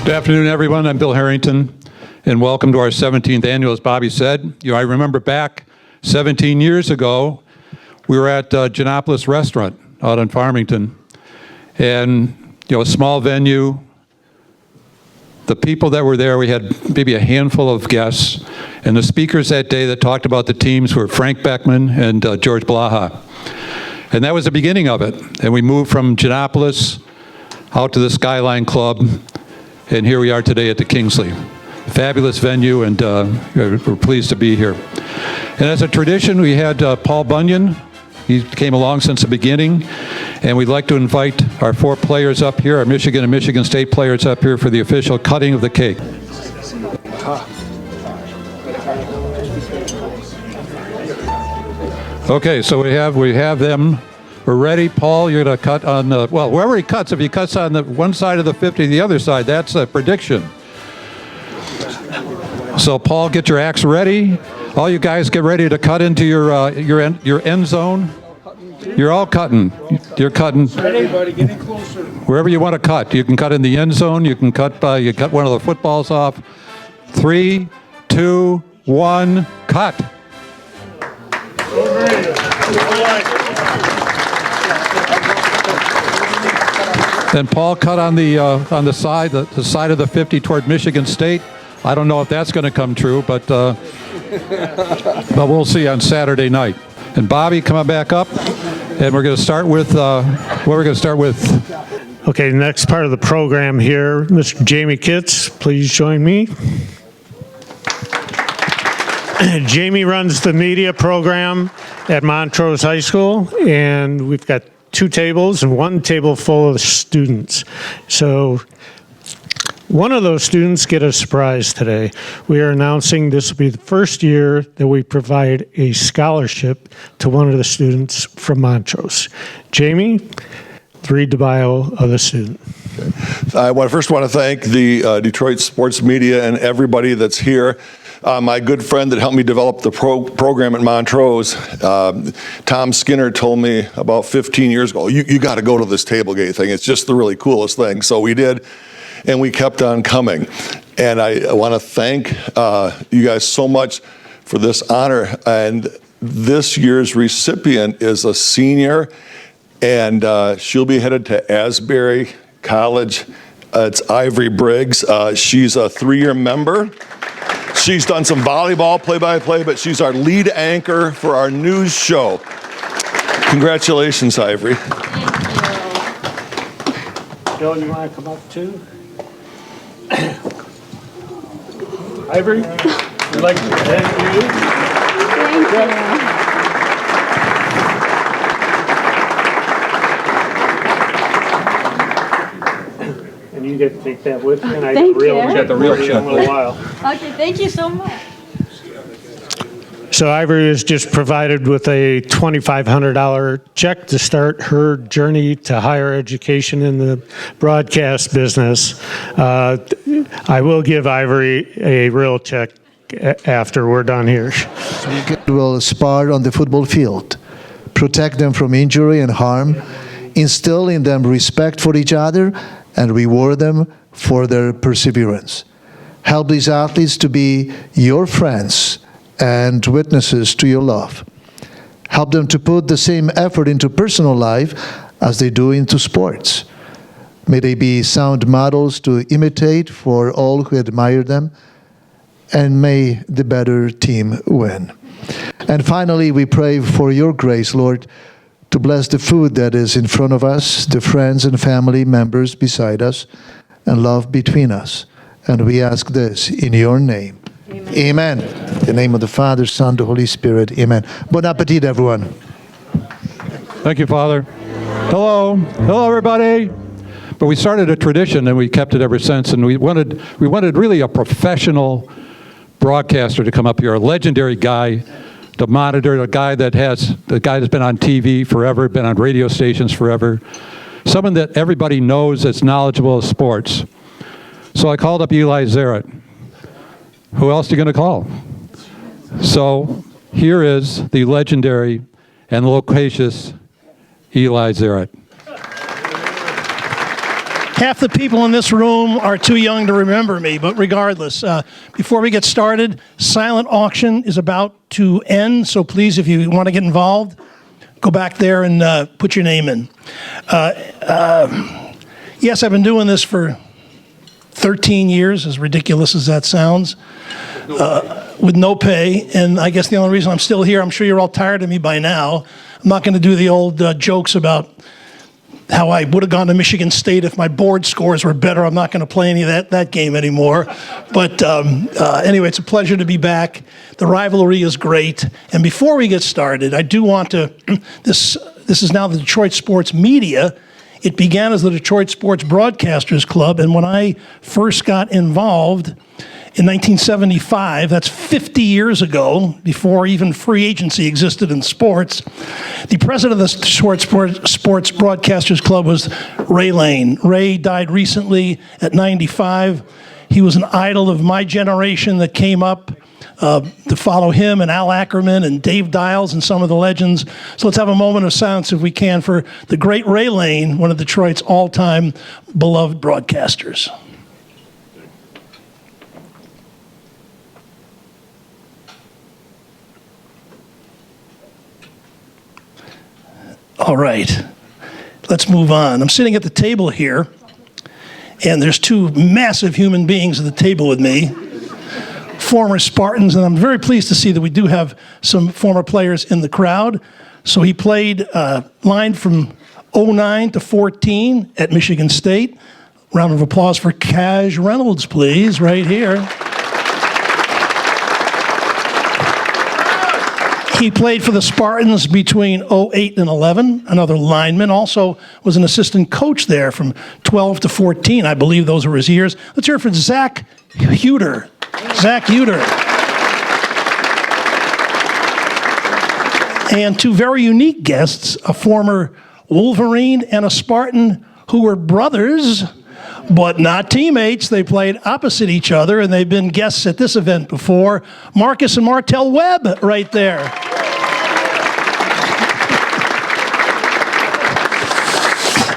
Good afternoon, everyone. I'm Bill Harrington, and welcome to our 17th annual, as Bobby said. I remember back 17 years ago, we were at Genopolis Restaurant out in Farmington, and a small venue. The people that were there, we had maybe a handful of guests, and the speakers that day that talked about the teams were Frank Beckman and George Blaha. And that was the beginning of it. And we moved from Genopolis out to the Skyline Club, and here we are today at the Kingsley. Fabulous venue, and we're pleased to be here. And as a tradition, we had Paul Bunyan. He came along since the beginning, and we'd like to invite our 4 players up here, our Michigan and Michigan State players up here for the official cutting of the cake. Okay, so we have them. We're ready. Paul, you're going to cut on the, well, wherever he cuts, if he cuts on the one side of the 50, the other side, that's a prediction. So Paul, get your axe ready. All you guys get ready to cut into your end zone. You're all cutting. You're cutting. Everybody getting closer. Wherever you want to cut. You can cut in the end zone. You can cut one of the footballs off. 3, 2, 1, cut. Then Paul cut on the side of the 50 toward Michigan State. I don't know if that's going to come true, but we'll see on Saturday night. And Bobby, come on back up, and we're going to start with what we're going to start with. Okay, next part of the program here, Mr. Jamie Kitts, please join me. Jamie runs the media program at Montrose High School, and we've got 2 tables and 1 table full of students. So one of those students get a surprise today. We are announcing this will be the first year that we provide a scholarship to one of the students from Montrose. Jamie, read the bio of the student. Okay. I first want to thank the Detroit sports media and everybody that's here. My good friend that helped me develop the program at Montrose, Tom Skinner, told me about 15 years ago, you got to go to this Tablegate thing. It's just the really coolest thing. So we did, and we kept on coming. And I want to thank you guys so much for this honor. And this year's recipient is a senior, and she'll be headed to Asbury College. It's Ivory Briggs. She's a 3-year member. She's done some volleyball play-by-play, but she's our lead anchor for our news show. Congratulations, Ivory. Thank you. Bill, you want to come up too? Ivory, we'd like to thank you. Thank you. And you get to take that with you. And I Thank you. Got the real check. in a little while. Okay, thank you so much. So Ivory is just provided with a $2,500 check to start her journey to higher education in the broadcast business. I will give Ivory a real check after we're done here. Will spar on the football field, protect them from injury and harm, instill in them respect for each other, and reward them for their perseverance. Help these athletes to be your friends and witnesses to your love. Help them to put the same effort into personal life as they do into sports. May they be sound models to imitate for all who admire them, and may the better team win. And finally, we pray for your grace, Lord, to bless the food that is in front of us, the friends and family members beside us, and love between us. And we ask this in your name. Amen. Amen. In the name of the Father, Son, the Holy Spirit. Amen. Bon appetit, everyone. Thank you, Father. Hello. Hello, everybody. But we started a tradition, and we kept it ever since, and we wanted really a professional broadcaster to come up here, a legendary guy to monitor, the guy that's been on TV forever, been on radio stations forever, someone that everybody knows that's knowledgeable of sports. So I called up Eli Zaret. Who else are you going to call? So here is the legendary and loquacious Eli Zaret. Half the people in this room are too young to remember me, but regardless, before we get started, silent auction is about to end, so please, if you want to get involved, go back there and put your name in. Yes, I've been doing this for 13 years, as ridiculous as that sounds, with no pay, and I guess the only reason I'm still here, I'm sure you're all tired of me by now. I'm not going to do the old jokes about how I would have gone to Michigan State if my board scores were better. I'm not going to play any of that game anymore. But anyway, it's a pleasure to be back. The rivalry is great. And before we get started, I do want to, this is now the Detroit Sports Media. It began as the Detroit Sports Broadcasters Club, and when I first got involved in 1975, that's 50 years ago, before even free agency existed in sports, the president of the Detroit Sports Broadcasters Club was Ray Lane. Ray died recently at 95. He was an idol of my generation that came up to follow him and Al Ackerman and Dave Dials and some of the legends. So let's have a moment of silence, if we can, for the great Ray Lane, one of Detroit's all-time beloved broadcasters. All right, let's move on. I'm sitting at the table here, and there's two massive human beings at the table with me, former Spartans, and I'm very pleased to see that we do have some former players in the crowd. So he played line from 09 to 14 at Michigan State. Round of applause for Cash Reynolds, please, right here. He played for the Spartans between 08 and 11, another lineman. Also was an assistant coach there from 12 to 14. I believe those were his years. Let's hear it for Zach Huter. Zach Huter. And two very unique guests, a former Wolverine and a Spartan who were brothers, but not teammates. They played opposite each other, and they've been guests at this event before. Marcus and Martell Webb right there.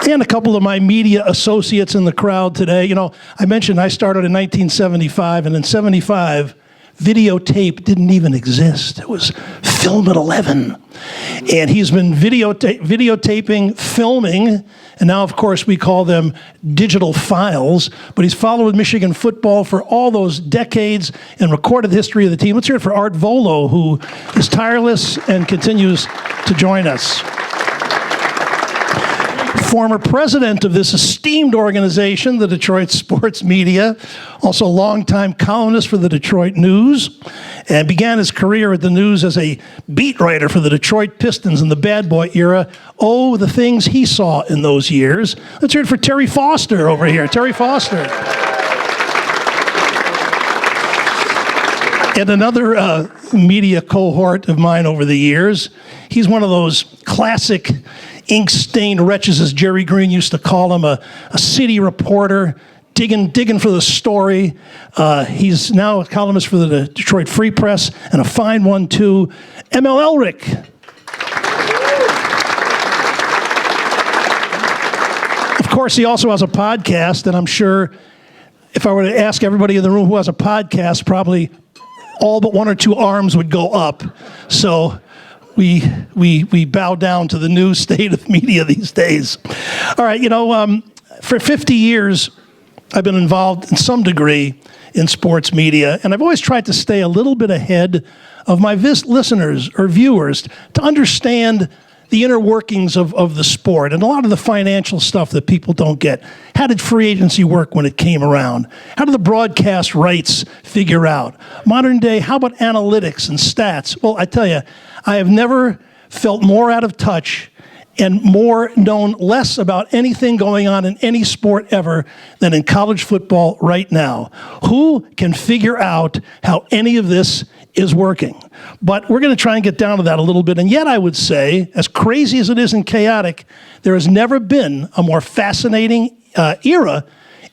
And a couple of my media associates in the crowd today. You know, I mentioned I started in 1975, and in 75, videotape didn't even exist. It was film at 11. And he's been videotaping, filming, and now, of course, we call them digital files. But he's followed Michigan football for all those decades and recorded the history of the team. Let's hear it for Art Volo, who is tireless and continues to join us. Former president of this esteemed organization, the Detroit Sports Media, also longtime columnist for the Detroit News, and began his career at the News as a beat writer for the Detroit Pistons in the bad boy era. Oh, the things he saw in those years. Let's hear it for Terry Foster over here. Terry Foster. And another media cohort of mine over the years. He's one of those classic ink-stained wretches, as Jerry Green used to call him, a city reporter, digging for the story. He's now a columnist for the Detroit Free Press, and a fine one, too. M.L. Elrick. Of course, he also has a podcast, and I'm sure if I were to ask everybody in the room who has a podcast, probably all but one or two arms would go up. So we bow down to the new state of media these days. All right, you know, for 50 years, I've been involved in some degree in sports media, and I've always tried to stay a little bit ahead of my listeners or viewers to understand the inner workings of the sport and a lot of the financial stuff that people don't get. How did free agency work when it came around? How did the broadcast rights figure out? Modern day, how about analytics and stats? Well, I tell you, I have never felt more out of touch and more known less about anything going on in any sport ever than in college football right now. Who can figure out how any of this is working? But we're going to try and get down to that a little bit. And yet I would say, as crazy as it is and chaotic, there has never been a more fascinating era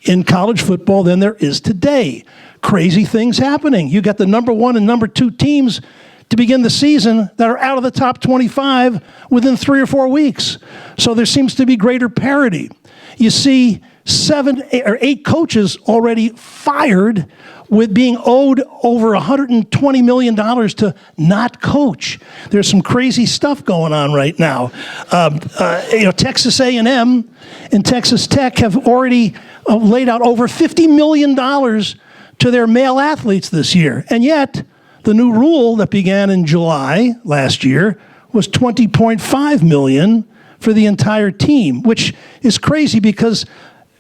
in college football than there is today. Crazy things happening. You got the number 1 and number 2 teams to begin the season that are out of the top 25 within 3 or 4 weeks. So there seems to be greater parity. You see 7 or 8 coaches already fired with being owed over $120 million to not coach. There's some crazy stuff going on right now. Texas A&M and Texas Tech have already laid out over $50 million to their male athletes this year. And yet, the new rule that began in July last year was $20.5 million for the entire team, which is crazy because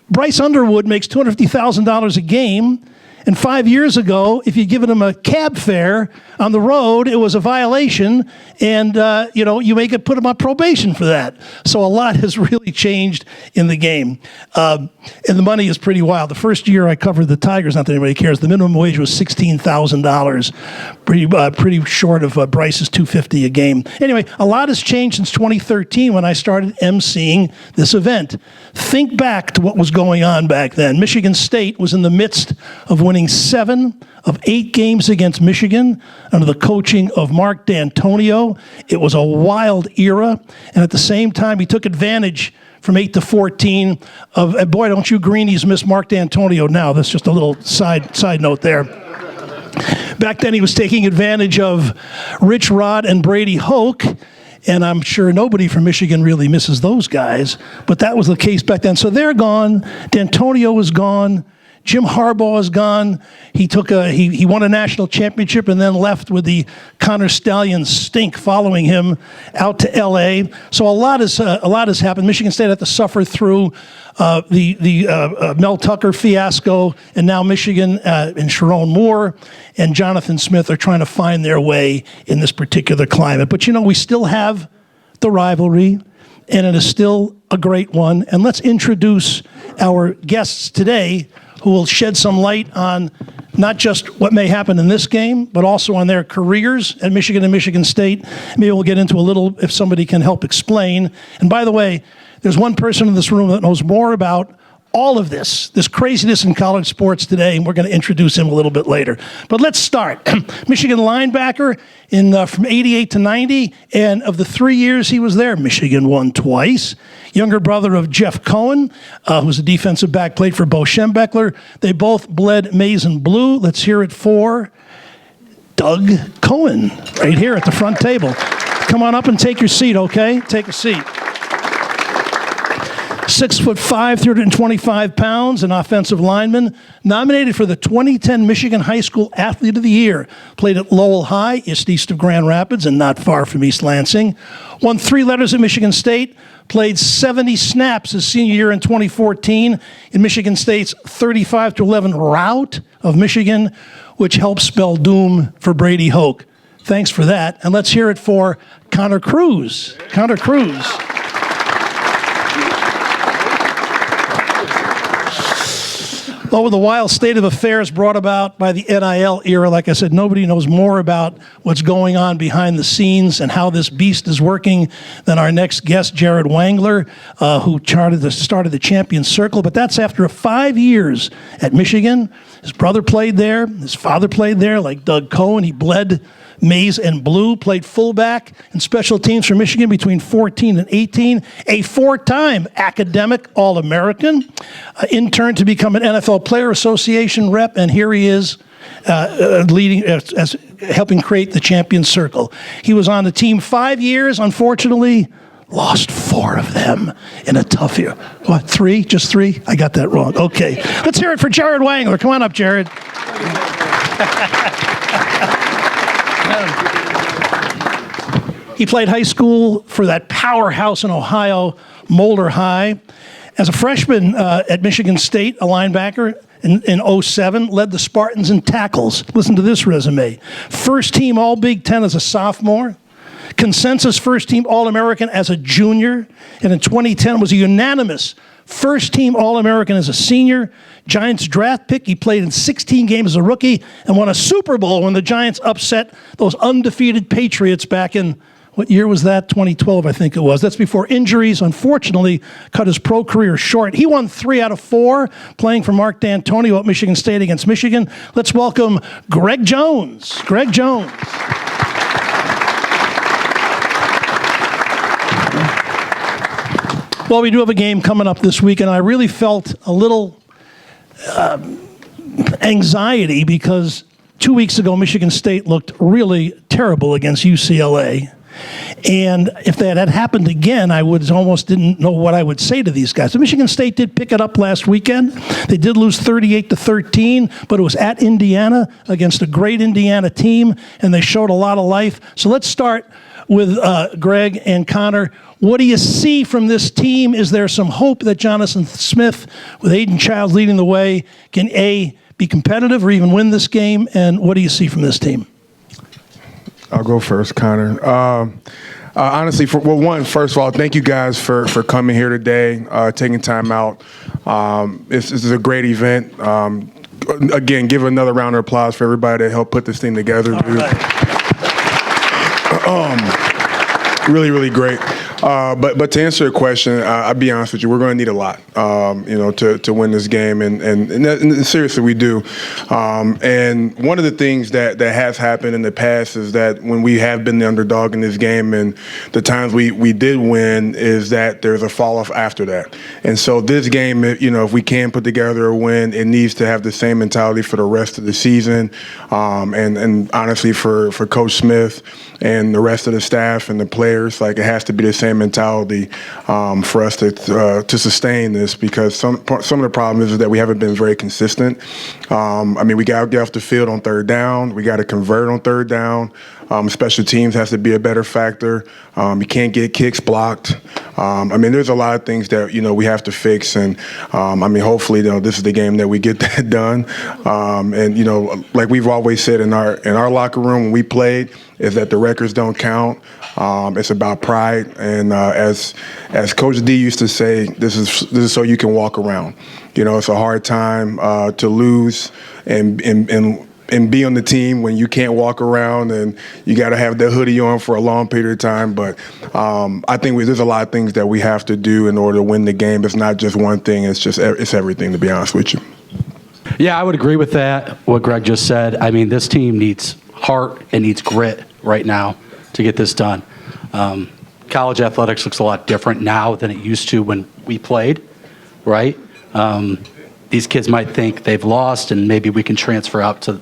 Bryce Underwood makes $250,000 a game. And 5 years ago, if you'd given him a cab fare on the road, it was a violation, and you may get put him on probation for that. So a lot has really changed in the game, and the money is pretty wild. The first year I covered the Tigers, not that anybody cares, the minimum wage was $16,000, pretty short of Bryce's $250 a game. Anyway, a lot has changed since 2013 when I started emceeing this event. Think back to what was going on back then. Michigan State was in the midst of winning 7 of 8 games against Michigan under the coaching of Mark D'Antonio. It was a wild era, and at the same time, he took advantage from 8 to 14 of, and boy, don't you Greenies miss Mark D'Antonio now. That's just a little side note there. Back then, he was taking advantage of Rich Rod and Brady Hoke, and I'm sure nobody from Michigan really misses those guys, but that was the case back then. So they're gone. D'Antonio is gone. Jim Harbaugh is gone. He won a national championship and then left with the Connor Stallions stink following him out to L.A. So a lot has happened. Michigan State had to suffer through the Mel Tucker fiasco, and now Michigan and Sharon Moore and Jonathan Smith are trying to find their way in this particular climate. But we still have the rivalry, and it is still a great one. And let's introduce our guests today, who will shed some light on not just what may happen in this game, but also on their careers at Michigan and Michigan State. Maybe we'll get into a little, if somebody can help explain. And by the way, there's one person in this room that knows more about all of this craziness in college sports today, and we're going to introduce him a little bit later. But let's start. Michigan linebacker from 88 to 90, and of the 3 years he was there, Michigan won twice. Younger brother of Jeff Cohen, who's a defensive back, played for Bo Schembechler. They both bled maize and blue. Let's hear it for Doug Cohen, right here at the front table. Come on up and take your seat, okay? Take a seat. 6'5", 325 pounds, an offensive lineman, nominated for the 2010 Michigan High School Athlete of the Year. Played at Lowell High, just east of Grand Rapids and not far from East Lansing. Won 3 letters at Michigan State. Played 70 snaps his senior year in 2014 in Michigan State's 35-11 rout of Michigan, which helped spell doom for Brady Hoke. Thanks for that. And let's hear it for Connor Cruz. Connor Cruz. Over the wild state of affairs brought about by the NIL era, like I said, nobody knows more about what's going on behind the scenes and how this beast is working than our next guest, Jared Wangler, who started the Champions Circle. But that's after 5 years at Michigan. His brother played there. His father played there, like Doug Cohen. He bled maize and blue, played fullback and special teams for Michigan between 14 and 18, a 4-time academic All-American, interned to become an NFL Player Association rep, and here he is leading, helping create the Champions Circle. He was on the team 5 years, unfortunately, lost 4 of them in a tough year. What, 3? Just 3? I got that wrong. Okay. Let's hear it for Jared Wangler. Come on up, Jared. He played high school for that powerhouse in Ohio, Mulder High. As a freshman at Michigan State, a linebacker in 07, led the Spartans in tackles. Listen to this resume. First team All Big Ten as a sophomore. Consensus first team All-American as a junior. And in 2010 was a unanimous first team All-American as a senior. Giants draft pick. He played in 16 games as a rookie and won a Super Bowl when the Giants upset those undefeated Patriots back in, what year was that? 2012, I think it was. That's before injuries, unfortunately, cut his pro career short. He won 3 out of 4 playing for Mark D'Antonio at Michigan State against Michigan. Let's welcome Greg Jones. Greg Jones. Well, we do have a game coming up this week, and I really felt a little anxiety because 2 weeks ago, Michigan State looked really terrible against UCLA. And if that had happened again, I would almost didn't know what I would say to these guys. So Michigan State did pick it up last weekend. They did lose 38-13, but it was at Indiana against a great Indiana team, and they showed a lot of life. So let's start with Greg and Connor. What do you see from this team? Is there some hope that Jonathan Smith, with Aiden Childs leading the way, can A, be competitive or even win this game? And what do you see from this team? I'll go first, Connor. Honestly, first of all, thank you guys for coming here today, taking time out. This is a great event. Again, give another round of applause for everybody that helped put this thing together, dude. Really, really great. But to answer your question, I'll be honest with you, we're going to need a lot, to win this game, and seriously, we do. And one of the things that has happened in the past is that when we have been the underdog in this game, and the times we did win, is that there's a fall off after that. And so this game, if we can put together a win, it needs to have the same mentality for the rest of the season, and honestly for Coach Smith and the rest of the staff and the players, like it has to be the same mentality for us to sustain this, because some of the problem is that we haven't been very consistent. We got to get off the field on third down. We got to convert on third down. Special teams has to be a better factor. You can't get kicks blocked. There's a lot of things that we have to fix, and hopefully this is the game that we get that done. Like we've always said in our locker room when we played, is that the records don't count. It's about pride, and as Coach D used to say, this is so you can walk around. It's a hard time to lose and be on the team when you can't walk around and you got to have the hoodie on for a long period of time. But I think there's a lot of things that we have to do in order to win the game. It's not just one thing. It's everything, to be honest with you. Yeah, I would agree with that, what Greg just said. This team needs heart and needs grit right now to get this done. College athletics looks a lot different now than it used to when we played, right? These kids might think they've lost and maybe we can transfer out to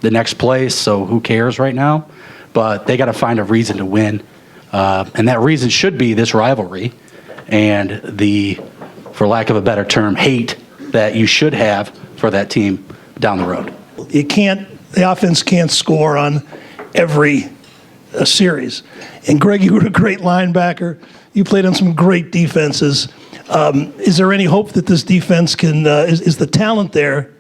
the next place, so who cares right now? But they got to find a reason to win, and that reason should be this rivalry and the, for lack of a better term, hate that you should have for that team down the road. The offense can't score on every series. And Greg, you were a great linebacker. You played on some great defenses. Is there any hope that this defense can, is the talent there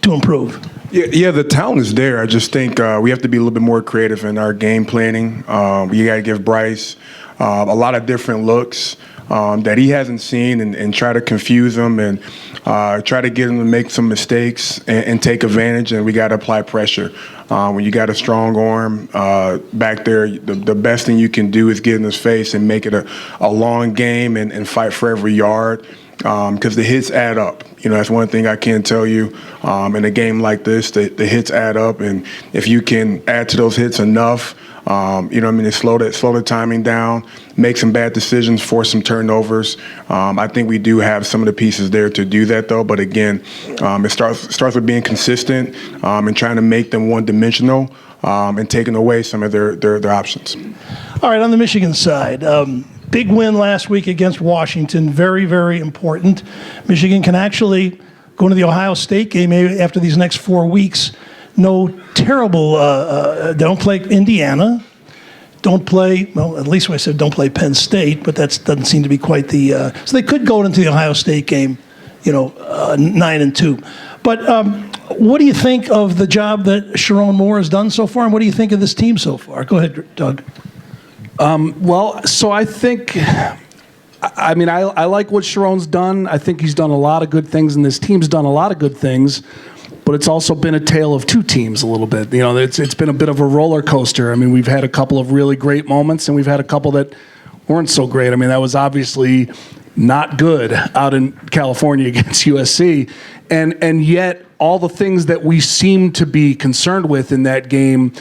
to improve? Yeah, the talent is there. I just think we have to be a little bit more creative in our game planning. You got to give Bryce a lot of different looks that he hasn't seen, and try to confuse him and try to get him to make some mistakes and take advantage. And we got to apply pressure. When you got a strong arm back there, the best thing you can do is get in his face and make it a long game and fight for every yard. Because the hits add up. That's one thing I can tell you. In a game like this, the hits add up, and if you can add to those hits enough, slow the timing down, make some bad decisions, force some turnovers. I think we do have some of the pieces there to do that, though. But again, it starts with being consistent and trying to make them one-dimensional and taking away some of their options. All right, on the Michigan side. Big win last week against Washington, very, very important. Michigan can actually go into the Ohio State game after these next 4 weeks. No terrible, don't play Indiana, don't play, well, at least I said don't play Penn State, but that doesn't seem to be quite the, so they could go into the Ohio State game, 9-2. But what do you think of the job that Sharon Moore has done so far, and what do you think of this team so far? Go ahead, Doug. So I think, I like what Sharon's done. I think he's done a lot of good things, and this team's done a lot of good things, but it's also been a tale of two teams a little bit. It's been a bit of a roller coaster. We've had a couple of really great moments, and we've had a couple that weren't so great. That was obviously not good out in California against USC, and yet all the things that we seem to be concerned with in that game,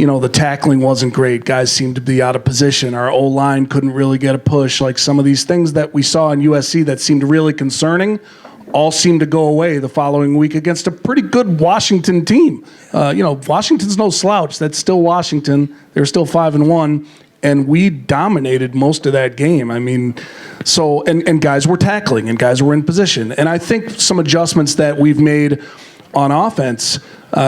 the tackling wasn't great. Guys seemed to be out of position. Our O-line couldn't really get a push. Like some of these things that we saw in USC that seemed really concerning all seemed to go away the following week against a pretty good Washington team. Washington's no slouch. That's still Washington. They're still 5-1. And we dominated most of that game. I mean, and guys were tackling and guys were in position. And I think some adjustments that we've made on offense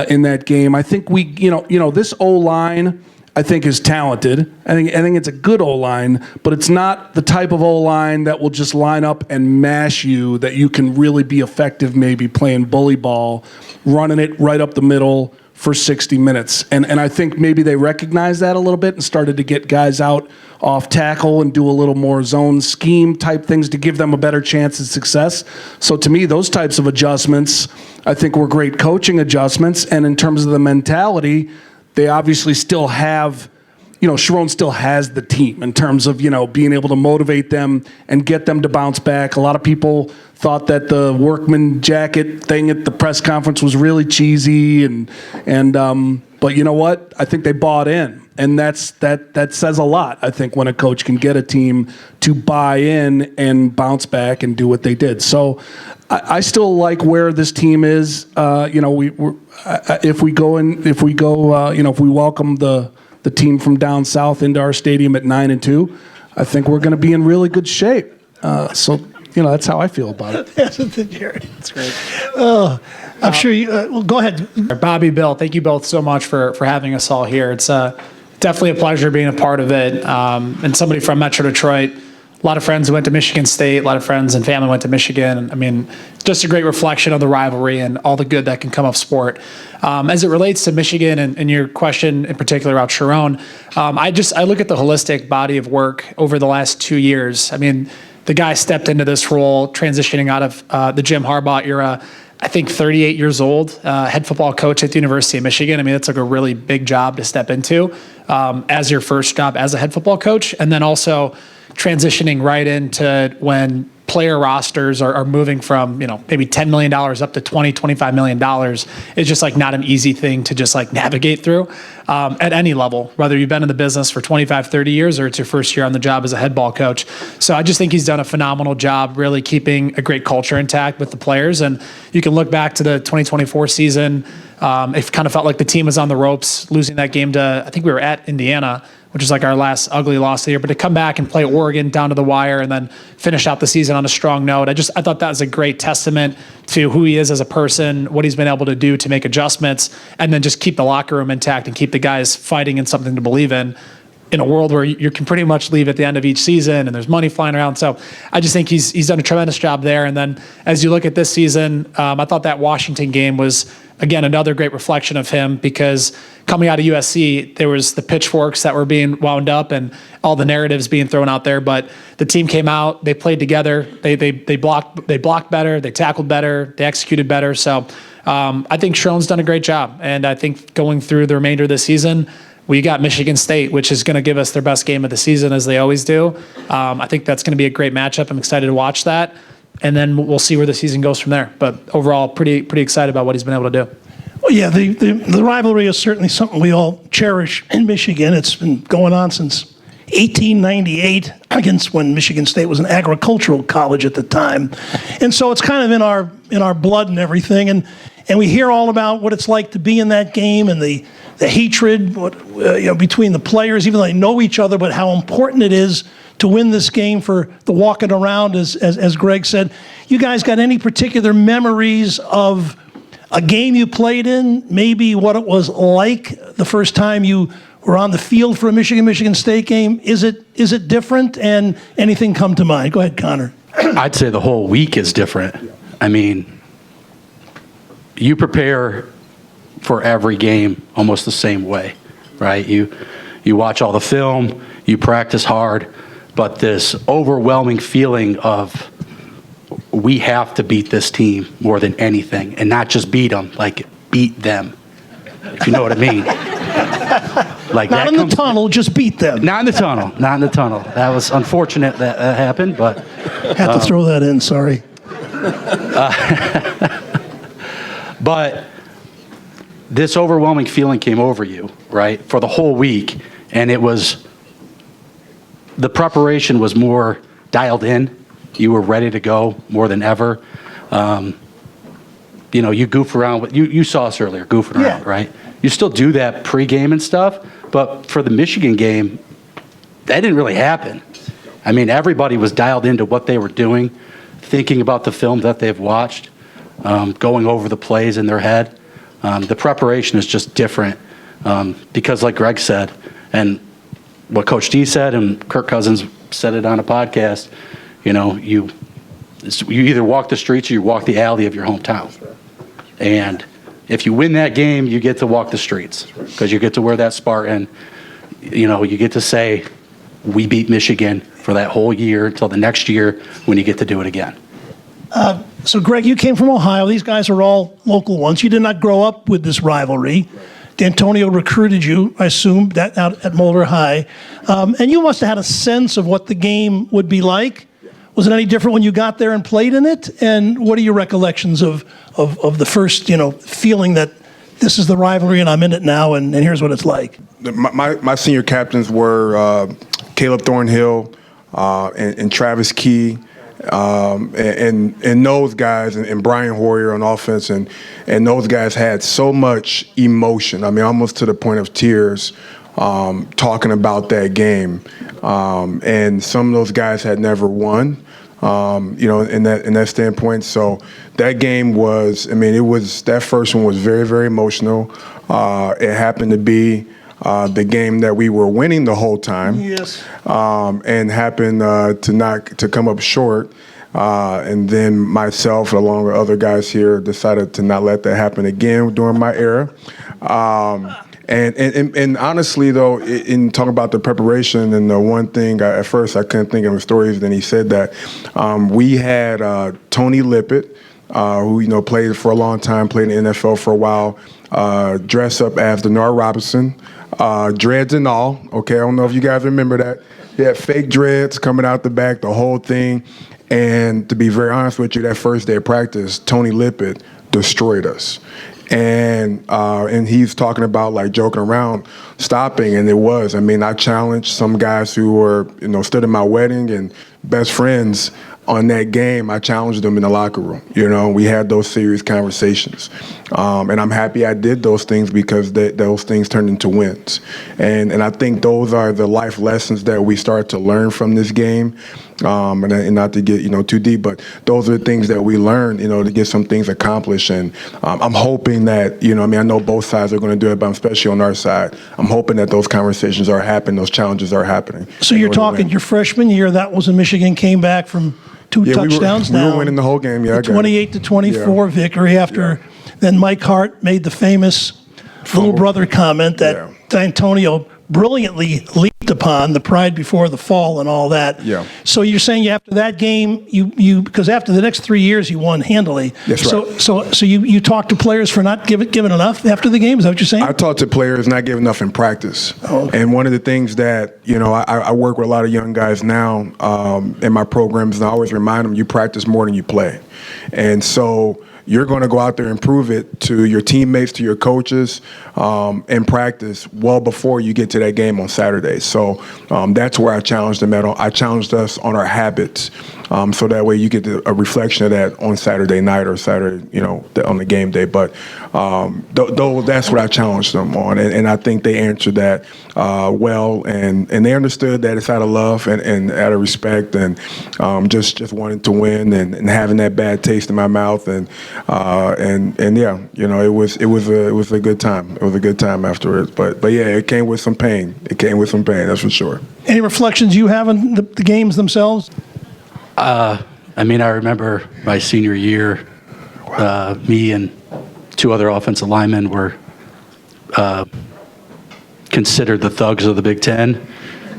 in that game, I think this O-line, I think, is talented. I think it's a good O-line, but it's not the type of O-line that will just line up and mash you, that you can really be effective maybe playing bully ball, running it right up the middle for 60 minutes. And I think maybe they recognized that a little bit and started to get guys out off tackle and do a little more zone scheme type things to give them a better chance at success. So to me, those types of adjustments, I think, were great coaching adjustments. And in terms of the mentality, they obviously still have, Sharon still has the team in terms of, being able to motivate them and get them to bounce back. A lot of people thought that the workman jacket thing at the press conference was really cheesy, but you know what? I think they bought in, and that says a lot. I think when a coach can get a team to buy in and bounce back and do what they did. So I still like where this team is. If we welcome the team from down south into our stadium at 9-2, I think we're going to be in really good shape. That's how I feel about it. Isn't it, Jared? That's great. I'm sure you. Well, go ahead. Bobby, Bill, thank you both so much for having us all here. It's definitely a pleasure being a part of it. And somebody from Metro Detroit, a lot of friends who went to Michigan State, a lot of friends and family went to Michigan. I mean, just a great reflection of the rivalry and all the good that can come of sport. As it relates to Michigan and your question in particular about Sharon, I look at the holistic body of work over the last 2 years. I mean, the guy stepped into this role transitioning out of the Jim Harbaugh era, I think 38 years old, head football coach at the University of Michigan. I mean, that's like a really big job to step into as your first job as a head football coach. And then also transitioning right into when player rosters are moving from, maybe $10 million up to $20, $25 million is just like not an easy thing to just like navigate through at any level, whether you've been in the business for 25, 30 years or it's your first year on the job as a head ball coach. So I just think he's done a phenomenal job really keeping a great culture intact with the players. And you can look back to the 2024 season. It kind of felt like the team was on the ropes, losing that game to, I think we were at Indiana, which is like our last ugly loss of the year, but to come back and play Oregon down to the wire and then finish out the season on a strong note. I thought that was a great testament to who he is as a person, what he's been able to do to make adjustments, and then just keep the locker room intact and keep the guys fighting in something to believe in a world where you can pretty much leave at the end of each season and there's money flying around. So I just think he's done a tremendous job there. And then as you look at this season, I thought that Washington game was, again, another great reflection of him, because coming out of USC, there was the pitchforks that were being wound up and all the narratives being thrown out there. But the team came out, they played together, they blocked better, they tackled better, they executed better. So I think Sharon's done a great job. And I think going through the remainder of the season, we got Michigan State, which is going to give us their best game of the season, as they always do. I think that's going to be a great matchup. I'm excited to watch that. And then we'll see where the season goes from there. But overall, pretty excited about what he's been able to do. Well, yeah, the rivalry is certainly something we all cherish in Michigan. It's been going on since 1898, against when Michigan State was an agricultural college at the time. And so it's kind of in our blood and everything. And we hear all about what it's like to be in that game and the hatred between the players, even though they know each other, but how important it is to win this game for the walking around, as Greg said. You guys got any particular memories of a game you played in, maybe what it was like the first time you were on the field for a Michigan State game? Is it different? And anything come to mind? Go ahead, Connor. I'd say the whole week is different. I mean, you prepare for every game almost the same way, right? You watch all the film, you practice hard, but this overwhelming feeling of we have to beat this team more than anything, and not just beat them, like beat them, if you know what I mean. Like not in the tunnel, just beat them. Not in the tunnel. That was unfortunate that happened, but had to throw that in. Sorry. But this overwhelming feeling came over you, right, for the whole week, and the preparation was more dialed in. You were ready to go more than ever. You goof around. You saw us earlier goofing around, right? You still do that pregame and stuff, but for the Michigan game, that didn't really happen. I mean, everybody was dialed into what they were doing, thinking about the film that they've watched, going over the plays in their head. The preparation is just different because, like Greg said, and what Coach D said, and Kirk Cousins said it on a podcast, you either walk the streets or you walk the alley of your hometown. And if you win that game, you get to walk the streets because you get to wear that Spartan. You get to say, we beat Michigan for that whole year until the next year when you get to do it again. So, Greg, you came from Ohio. These guys are all local ones. You did not grow up with this rivalry. D'Antonio recruited you, I assume, out at Mulder High. And you must have had a sense of what the game would be like. Was it any different when you got there and played in it? And what are your recollections of the first, feeling that this is the rivalry and I'm in it now and here's what it's like? My senior captains were Caleb Thornhill and Travis Key. And those guys and Brian Hoyer on offense and those guys had so much emotion. I mean, almost to the point of tears talking about that game. And some of those guys had never won, in that standpoint. So that game was, that first one was very, very emotional. It happened to be the game that we were winning the whole time. Yes. And happened to come up short. And then myself, along with other guys here, decided to not let that happen again during my era. And honestly, though, in talking about the preparation, and the one thing at first I couldn't think of the stories, then he said that we had Tony Lippett, who played for a long time, played in the NFL for a while, dress up as Denard Robinson, dreads and all. Okay, I don't know if you guys remember that. He had fake dreads coming out the back, the whole thing. And to be very honest with you, that first day of practice, Tony Lippett destroyed us. And he's talking about like joking around, stopping, and it was. I challenged some guys who were, stood in my wedding and best friends on that game. I challenged them in the locker room. We had those serious conversations. And I'm happy I did those things because those things turned into wins. And I think those are the life lessons that we start to learn from this game. And not to get, too deep, but those are the things that we learn, to get some things accomplished. And I'm hoping that, I know both sides are going to do it, but especially on our side, I'm hoping that those conversations are happening, those challenges are happening. So you're talking your freshman year, that was when Michigan came back from two touchdowns we down. were winning the whole game, yeah. 28-24 victory after then Mike Hart made the famous little brother comment that D'Antonio brilliantly leaped upon, the pride before the fall and all that. Yeah. So you're saying after that game, you because after the next 3 years you won handily. That's right. So you talked to players for not giving enough after the game. Is that what you're saying? I talked to players not giving enough in practice. Oh, okay. And one of the things that I work with a lot of young guys now in my programs, and I always remind them, you practice more than you play. And so you're going to go out there and prove it to your teammates, to your coaches, in practice well before you get to that game on Saturday. So that's where I challenged them at. I challenged us on our habits, so that way you get a reflection of that on Saturday night or Saturday, on the game day. But that's what I challenged them on, and I think they answered that well, and they understood that it's out of love and out of respect, and just wanting to win and having that bad taste in my mouth, and yeah, it was a good time. It was a good time afterwards. But yeah, it came with some pain. That's for sure. Any reflections you have on the games themselves? I remember my senior year, me and two other offensive linemen were considered the thugs of the Big Ten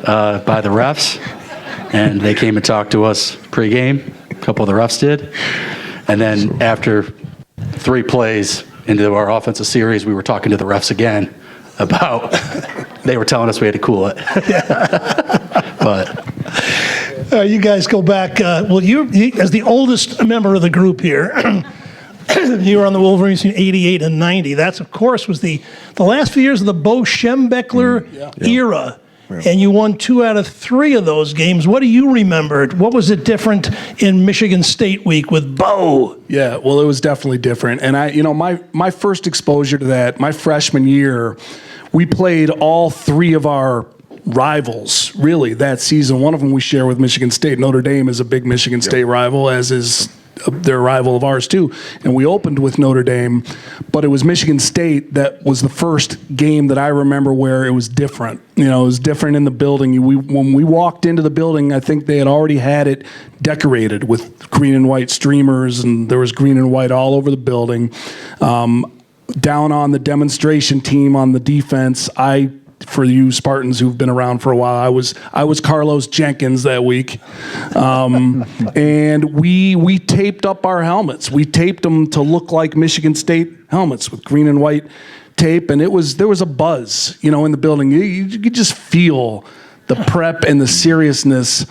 by the refs, and they came and talked to us pregame. A couple of the refs did. And then after 3 plays into our offensive series, we were talking to the refs again about, they were telling us we had to cool it. But You guys go back. You as the oldest member of the group here, You were on the Wolverines in 88 and 90. That's, of course, was the last few years of the Bo Schembechler era. And you won 2 out of 3 of those games. What do you remember? What was it different in Michigan State week with Bo? Yeah, well, it was definitely different. And my first exposure to that, my freshman year, we played all 3 of our rivals really that season. One of them we share with Michigan State. Notre Dame is a big Michigan State rival, as is their rival of ours too. And we opened with Notre Dame, but it was Michigan State that was the first game that I remember where it was different. It was different in the building. When we walked into the building, I think they had already had it decorated with green and white streamers, and there was green and white all over the building. Down on the demonstration team on the defense, for you Spartans who've been around for a while, I was Carlos Jenkins that week, and we taped up our helmets. We taped them to look like Michigan State helmets with green and white tape, and there was a buzz, in the building. You could just feel the prep and the seriousness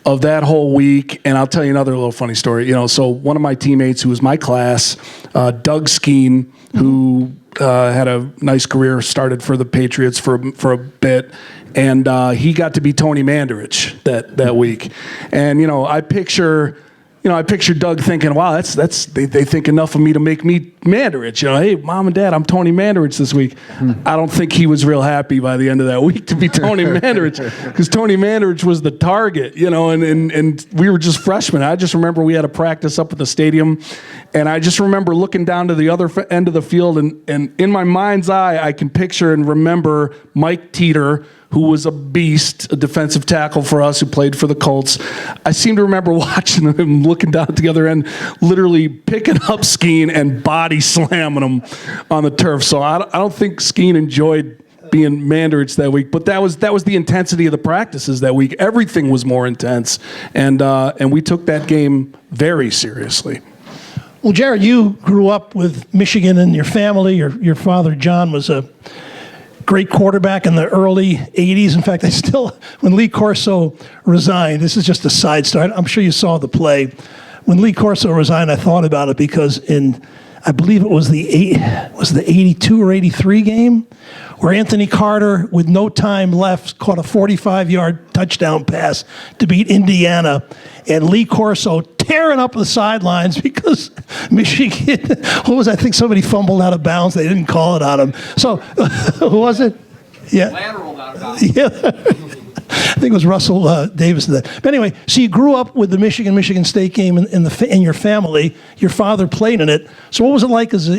of that whole week. And I'll tell you another little funny story. So one of my teammates who was my class, Doug Skeen, who had a nice career, started for the Patriots for a bit, and he got to be Tony Mandarich that week. And I picture Doug thinking, wow, they think enough of me to make me Mandarich. Hey, Mom and Dad, I'm Tony Mandarich this week. I don't think he was real happy by the end of that week to be Tony Mandarich, because Tony Mandarich was the target, and we were just freshmen. I just remember we had a practice up at the stadium, and I just remember looking down to the other end of the field, and in my mind's eye, I can picture and remember Mike Teeter, who was a beast, a defensive tackle for us, who played for the Colts. I seem to remember watching him looking down at the other end, literally picking up Skeen and body slamming him on the turf. So I don't think Skeen enjoyed being Mandarich that week, but that was the intensity of the practices that week. Everything was more intense, and we took that game very seriously. Well, Jared, you grew up with Michigan in your family. Your father, John, was a great quarterback in the early 80s. In fact, when Lee Corso resigned, this is just a side story. I'm sure you saw the play. When Lee Corso resigned, I thought about it because I believe it was the 82 or 83 game, where Anthony Carter, with no time left, caught a 45-yard touchdown pass to beat Indiana, and Lee Corso tearing up the sidelines because Michigan, I think somebody fumbled out of bounds. They didn't call it on him. So, who was it? Yeah. Lateral out of bounds. Yeah. I think it was Russell Davis. But anyway, so you grew up with the Michigan State game in your family. Your father played in it. So what was it like as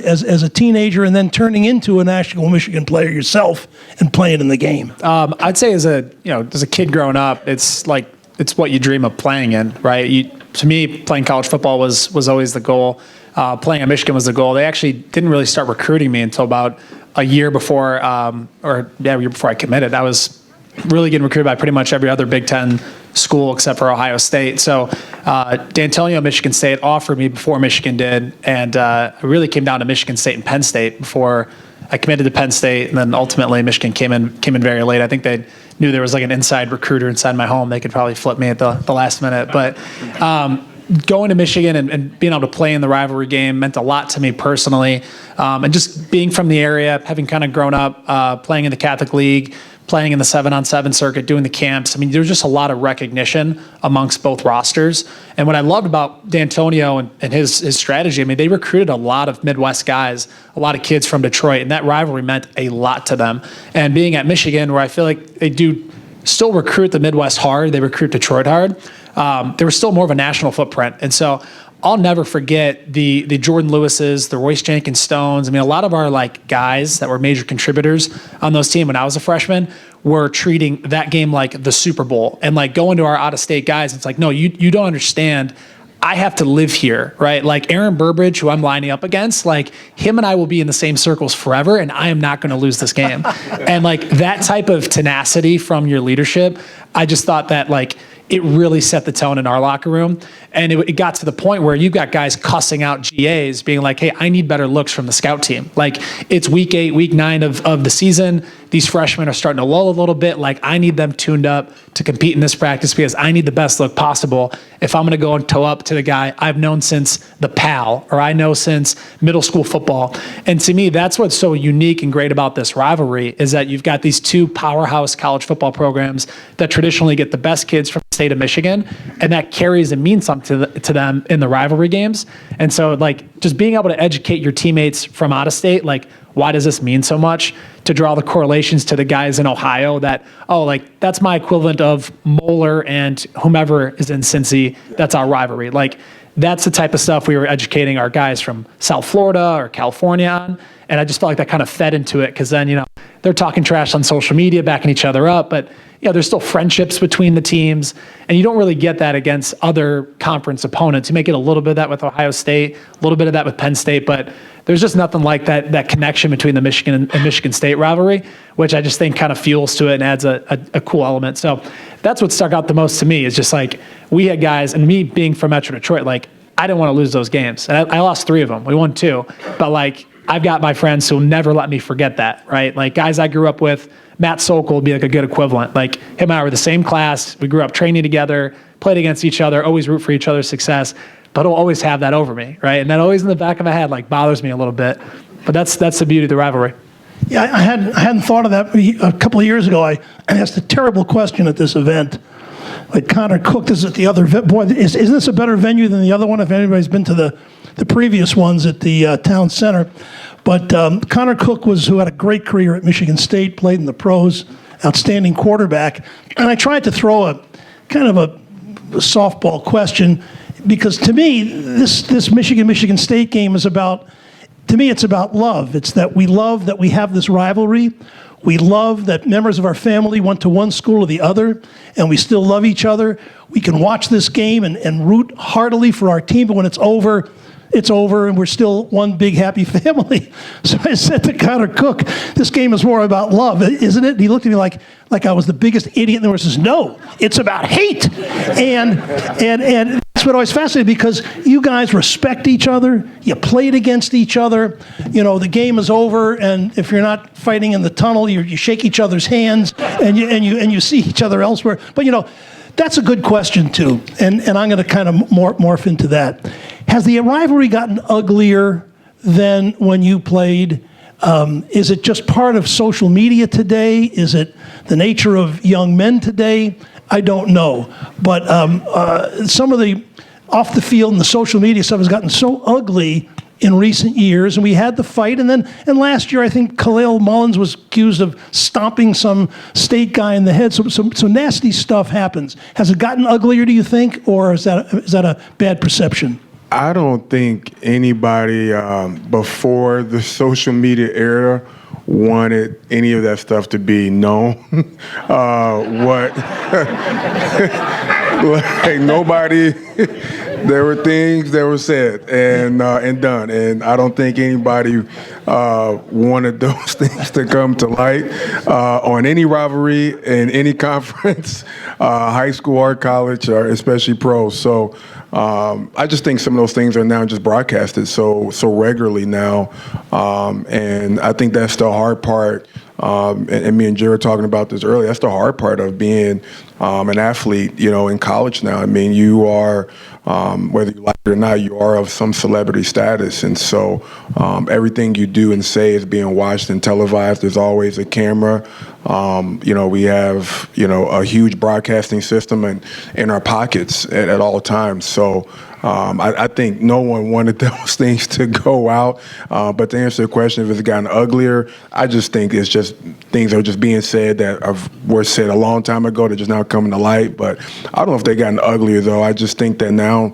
a teenager and then turning into an actual Michigan player yourself and playing in the game? I'd say as a kid growing up, it's what you dream of playing in, right? To me, playing college football was always the goal. Playing at Michigan was the goal. They actually didn't really start recruiting me until about a year before, a year before I committed. I was really getting recruited by pretty much every other Big Ten school except for Ohio State. So D'Antonio, Michigan State offered me before Michigan did, and I really came down to Michigan State and Penn State before I committed to Penn State, and then ultimately Michigan came in very late. I think they knew there was like an inside recruiter inside my home. They could probably flip me at the last minute. But going to Michigan and being able to play in the rivalry game meant a lot to me personally. And just being from the area, having kind of grown up playing in the Catholic League, playing in the 7-on-7 circuit, doing the camps. I mean, there's just a lot of recognition amongst both rosters. And what I loved about D'Antonio and his strategy, I mean, they recruited a lot of Midwest guys, a lot of kids from Detroit, and that rivalry meant a lot to them. And being at Michigan, where I feel like they do still recruit the Midwest hard, they recruit Detroit hard, there was still more of a national footprint. And so I'll never forget the Jordan Lewises, the Royce Jenkins Stones. I mean, a lot of our guys that were major contributors on those teams when I was a freshman were treating that game like the Super Bowl, and going to our out-of-state guys. It's like, no, you don't understand. I have to live here, right? Like Aaron Burbridge, who I'm lining up against, him and I will be in the same circles forever, and I am not going to lose this game. And that type of tenacity from your leadership, I just thought that it really set the tone in our locker room. And it got to the point where you've got guys cussing out GAs being like, hey, I need better looks from the scout team. It's week 8, week 9 of the season. these freshmen are starting to lull a little bit. Like, I need them tuned up to compete in this practice because I need the best look possible. If I'm going to go and toe up to the guy I've known since the PAL, or I know since middle school football. And to me, that's what's so unique and great about this rivalry, is that you've got these two powerhouse college football programs that traditionally get the best kids from the state of Michigan, and that carries and means something to them in the rivalry games. And so, like, just being able to educate your teammates from out of state, like, why does this mean so much? To draw the correlations to the guys in Ohio that, oh, like, that's my equivalent of Moeller and whomever is in Cincy. That's our rivalry. Like, that's the type of stuff we were educating our guys from South Florida or California on. And I just felt like that kind of fed into it, because then, they're talking trash on social media, backing each other up, but there's still friendships between the teams, and you don't really get that against other conference opponents. You may get a little bit of that with Ohio State, a little bit of that with Penn State, but there's just nothing like that connection between the Michigan and Michigan State rivalry, which I just think kind of fuels to it and adds a cool element. So that's what stuck out the most to me, is just like, we had guys, and me being from Metro Detroit, like, I didn't want to lose those games. And I lost 3 of them. We won 2, but like, I've got my friends who will never let me forget that, right? Like, guys I grew up with, Matt Sokol would be like a good equivalent. Like, him and I were the same class. We grew up training together, played against each other, always root for each other's success, but he'll always have that over me, right? And that always in the back of my head, like, bothers me a little bit. But that's the beauty of the rivalry. Yeah, I hadn't thought of that. A couple of years ago, I asked a terrible question at this event. Like, Connor Cook is at the other, boy, isn't this a better venue than the other one? If anybody's been to the previous ones at the town center. But Connor Cook who had a great career at Michigan State, played in the pros, outstanding quarterback. And I tried to throw a kind of a softball question, because to me, this Michigan State game is about, to me, it's about love. It's that we love that we have this rivalry. We love that members of our family went to one school or the other, and we still love each other. We can watch this game and root heartily for our team, but when it's over, and we're still one big happy family. So I said to Connor Cook, this game is more about love, isn't it? And he looked at me like I was the biggest idiot in the world. He says, no, it's about hate. And that's what always fascinated me, because you guys respect each other. You played against each other. The game is over, and if you're not fighting in the tunnel, you shake each other's hands, and you see each other elsewhere. But that's a good question too, and I'm going to kind of morph into that. Has the rivalry gotten uglier than when you played? Is it just part of social media today? Is it the nature of young men today? I don't know. But some of the off the field and the social media stuff has gotten so ugly in recent years, and we had the fight, and last year I think Khalil Mullins was accused of stomping some state guy in the head. So nasty stuff happens. Has it gotten uglier, do you think, or is that a bad perception? I don't think anybody before the social media era wanted any of that stuff to be known. Like, nobody. There were things that were said and done, and I don't think anybody wanted those things to come to light on any rivalry in any conference, high school or college, or especially pro. So I just think some of those things are now just broadcasted so regularly now, and I think that's the hard part. And me and Jared talking about this earlier. That's the hard part of being an athlete, in college now. I mean, you are, whether you like it or not, you are of some celebrity status, and so everything you do and say is being watched and televised. There's always a camera. We have, a huge broadcasting system in our pockets at all times. So I think no one wanted those things to go out. But to answer the question, if it's gotten uglier, I just think it's just things that are just being said that were said a long time ago that just now coming to light. But I don't know if they've gotten uglier, though. I just think that now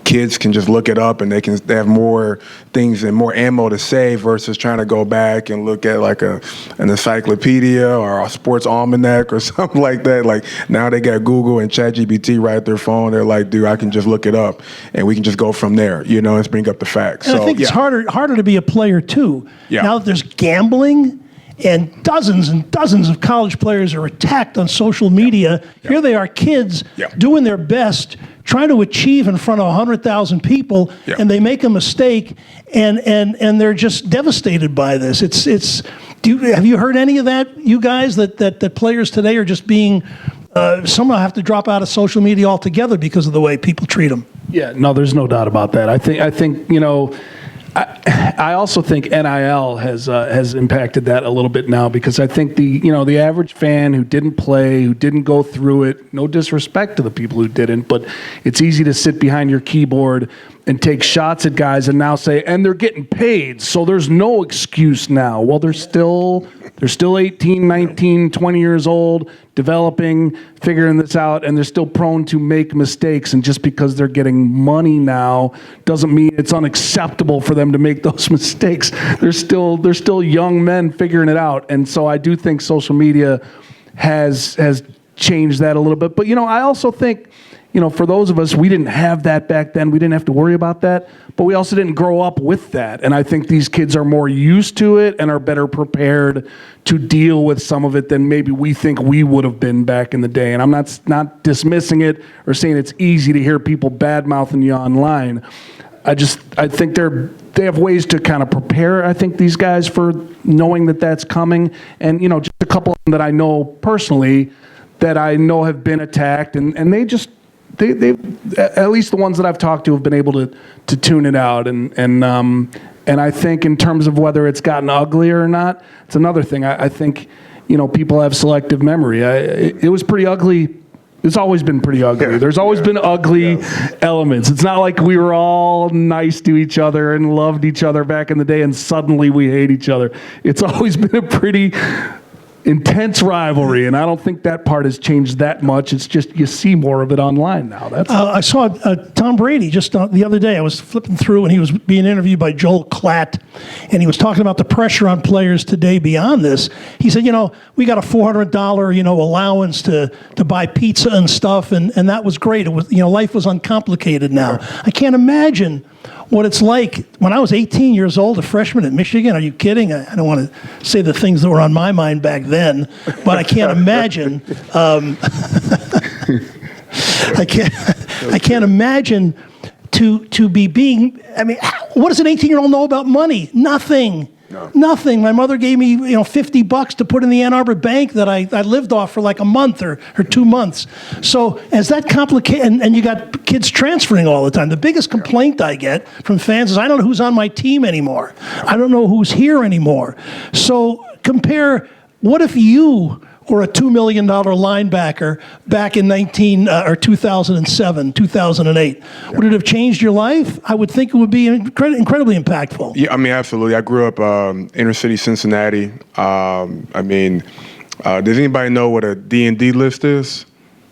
kids can just look it up, and they have more things and more ammo to say versus trying to go back and look at like an encyclopedia or a sports almanac or something like that. Like, now they got Google and ChatGPT right at their phone. They're like, dude, I can just look it up, and we can just go from there, and bring up the facts. And I think it's harder to be a player too. Yeah. Now that there's gambling, and dozens of college players are attacked on social media. Yeah. Here they are, kids doing their best, trying to achieve in front of 100,000 people, and they make a mistake, and they're just devastated by this. Have you heard any of that, you guys, that players today are just being, some have to drop out of social media altogether because of the way people treat them? Yeah, no, there's no doubt about that. I think I also think NIL has impacted that a little bit now, because I think the average fan who didn't play, who didn't go through it, no disrespect to the people who didn't, but it's easy to sit behind your keyboard and take shots at guys and now say, and they're getting paid, so there's no excuse now. Well, they're still 18, 19, 20 years old, developing, figuring this out, and they're still prone to make mistakes. And just because they're getting money now doesn't mean it's unacceptable for them to make those mistakes. They're still young men figuring it out. And so I do think social media has changed that a little bit. But I also think, for those of us, we didn't have that back then. We didn't have to worry about that, but we also didn't grow up with that. And I think these kids are more used to it and are better prepared to deal with some of it than maybe we think we would have been back in the day. And I'm not dismissing it or saying it's easy to hear people bad-mouthing you online. I think they have ways to kind of prepare, I think, these guys for knowing that that's coming. And, just a couple of them that I know personally that I know have been attacked, and they just, they at least the ones that I've talked to have been able to tune it out. And I think in terms of whether it's gotten uglier or not, it's another thing. I think, people have selective memory. It was pretty ugly. It's always been pretty ugly. There's always been ugly elements. It's not like we were all nice to each other and loved each other back in the day and suddenly we hate each other. It's always been a pretty intense rivalry, and I don't think that part has changed that much. It's just you see more of it online now. I saw Tom Brady just the other day. I was flipping through, and he was being interviewed by Joel Klatt, and he was talking about the pressure on players today beyond this. He said, we got a $400, allowance to buy pizza and stuff, and that was great. It was, life was uncomplicated now. I can't imagine what it's like when I was 18 years old, a freshman at Michigan. Are you kidding? I don't want to say the things that were on my mind back then, but I can't imagine. I can't imagine to be being. I mean, what does an 18-year-old know about money? Nothing. No. Nothing. My mother gave me, $50 to put in the Ann Arbor bank that I lived off for like a month or 2 months. So as that complicated, and you got kids transferring all the time. The biggest complaint I get from fans is I don't know who's on my team anymore. I don't know who's here anymore. So compare, what if you were a $2 million linebacker back in 2007, 2008. Would it have changed your life? I would think it would be incredibly impactful. Yeah, absolutely. I grew up inner city Cincinnati. Does anybody know what a D&D list is?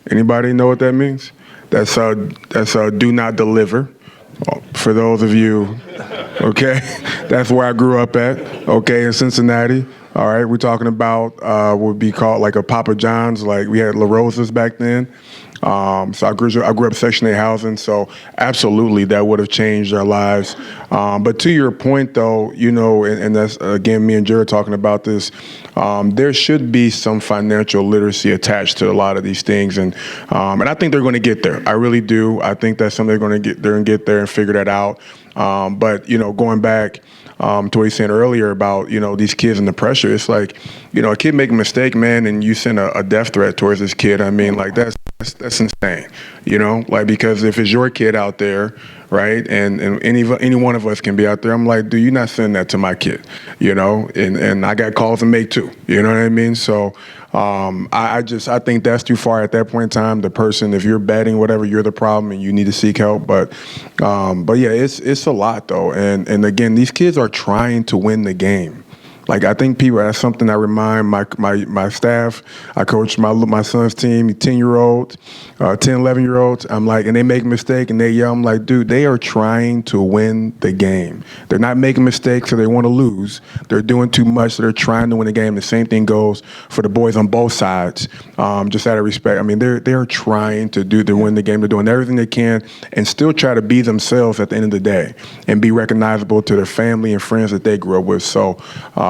Anybody know what that means? That's do not deliver. For those of you, okay, that's where I grew up at, okay, in Cincinnati. All right, we're talking about what would be called like a Papa John's, like we had La Rosa's back then. So I grew up Section 8 housing, so absolutely that would have changed our lives. But to your point, though, and that's, again, me and Jared talking about this, there should be some financial literacy attached to a lot of these things. And I think they're going to get there. I really do. I think that's something they're going to get there and figure that out. But, going back to what you said earlier about, these kids and the pressure, it's like, a kid make a mistake, man, and you send a death threat towards this kid. I mean, like, that's insane, because if it's your kid out there, right, and any one of us can be out there, I'm like, do you not send that to my kid, and I got calls to make too, you know what I mean? So I think that's too far at that point in time. The person, if you're betting, whatever, you're the problem and you need to seek help. But yeah, it's a lot though. And again, these kids are trying to win the game. Like, I think that's something I remind my staff. I coach my son's team, 10-year-olds, 10, 11-year-olds. I'm like, and they make a mistake and they yell. I'm like, dude, they are trying to win the game. They're not making mistakes so they want to lose. They're doing too much, so they're trying to win the game. The same thing goes for the boys on both sides, just out of respect. I mean, they're trying to win the game. They're doing everything they can and still try to be themselves at the end of the day and be recognizable to their family and friends that they grew up with. So,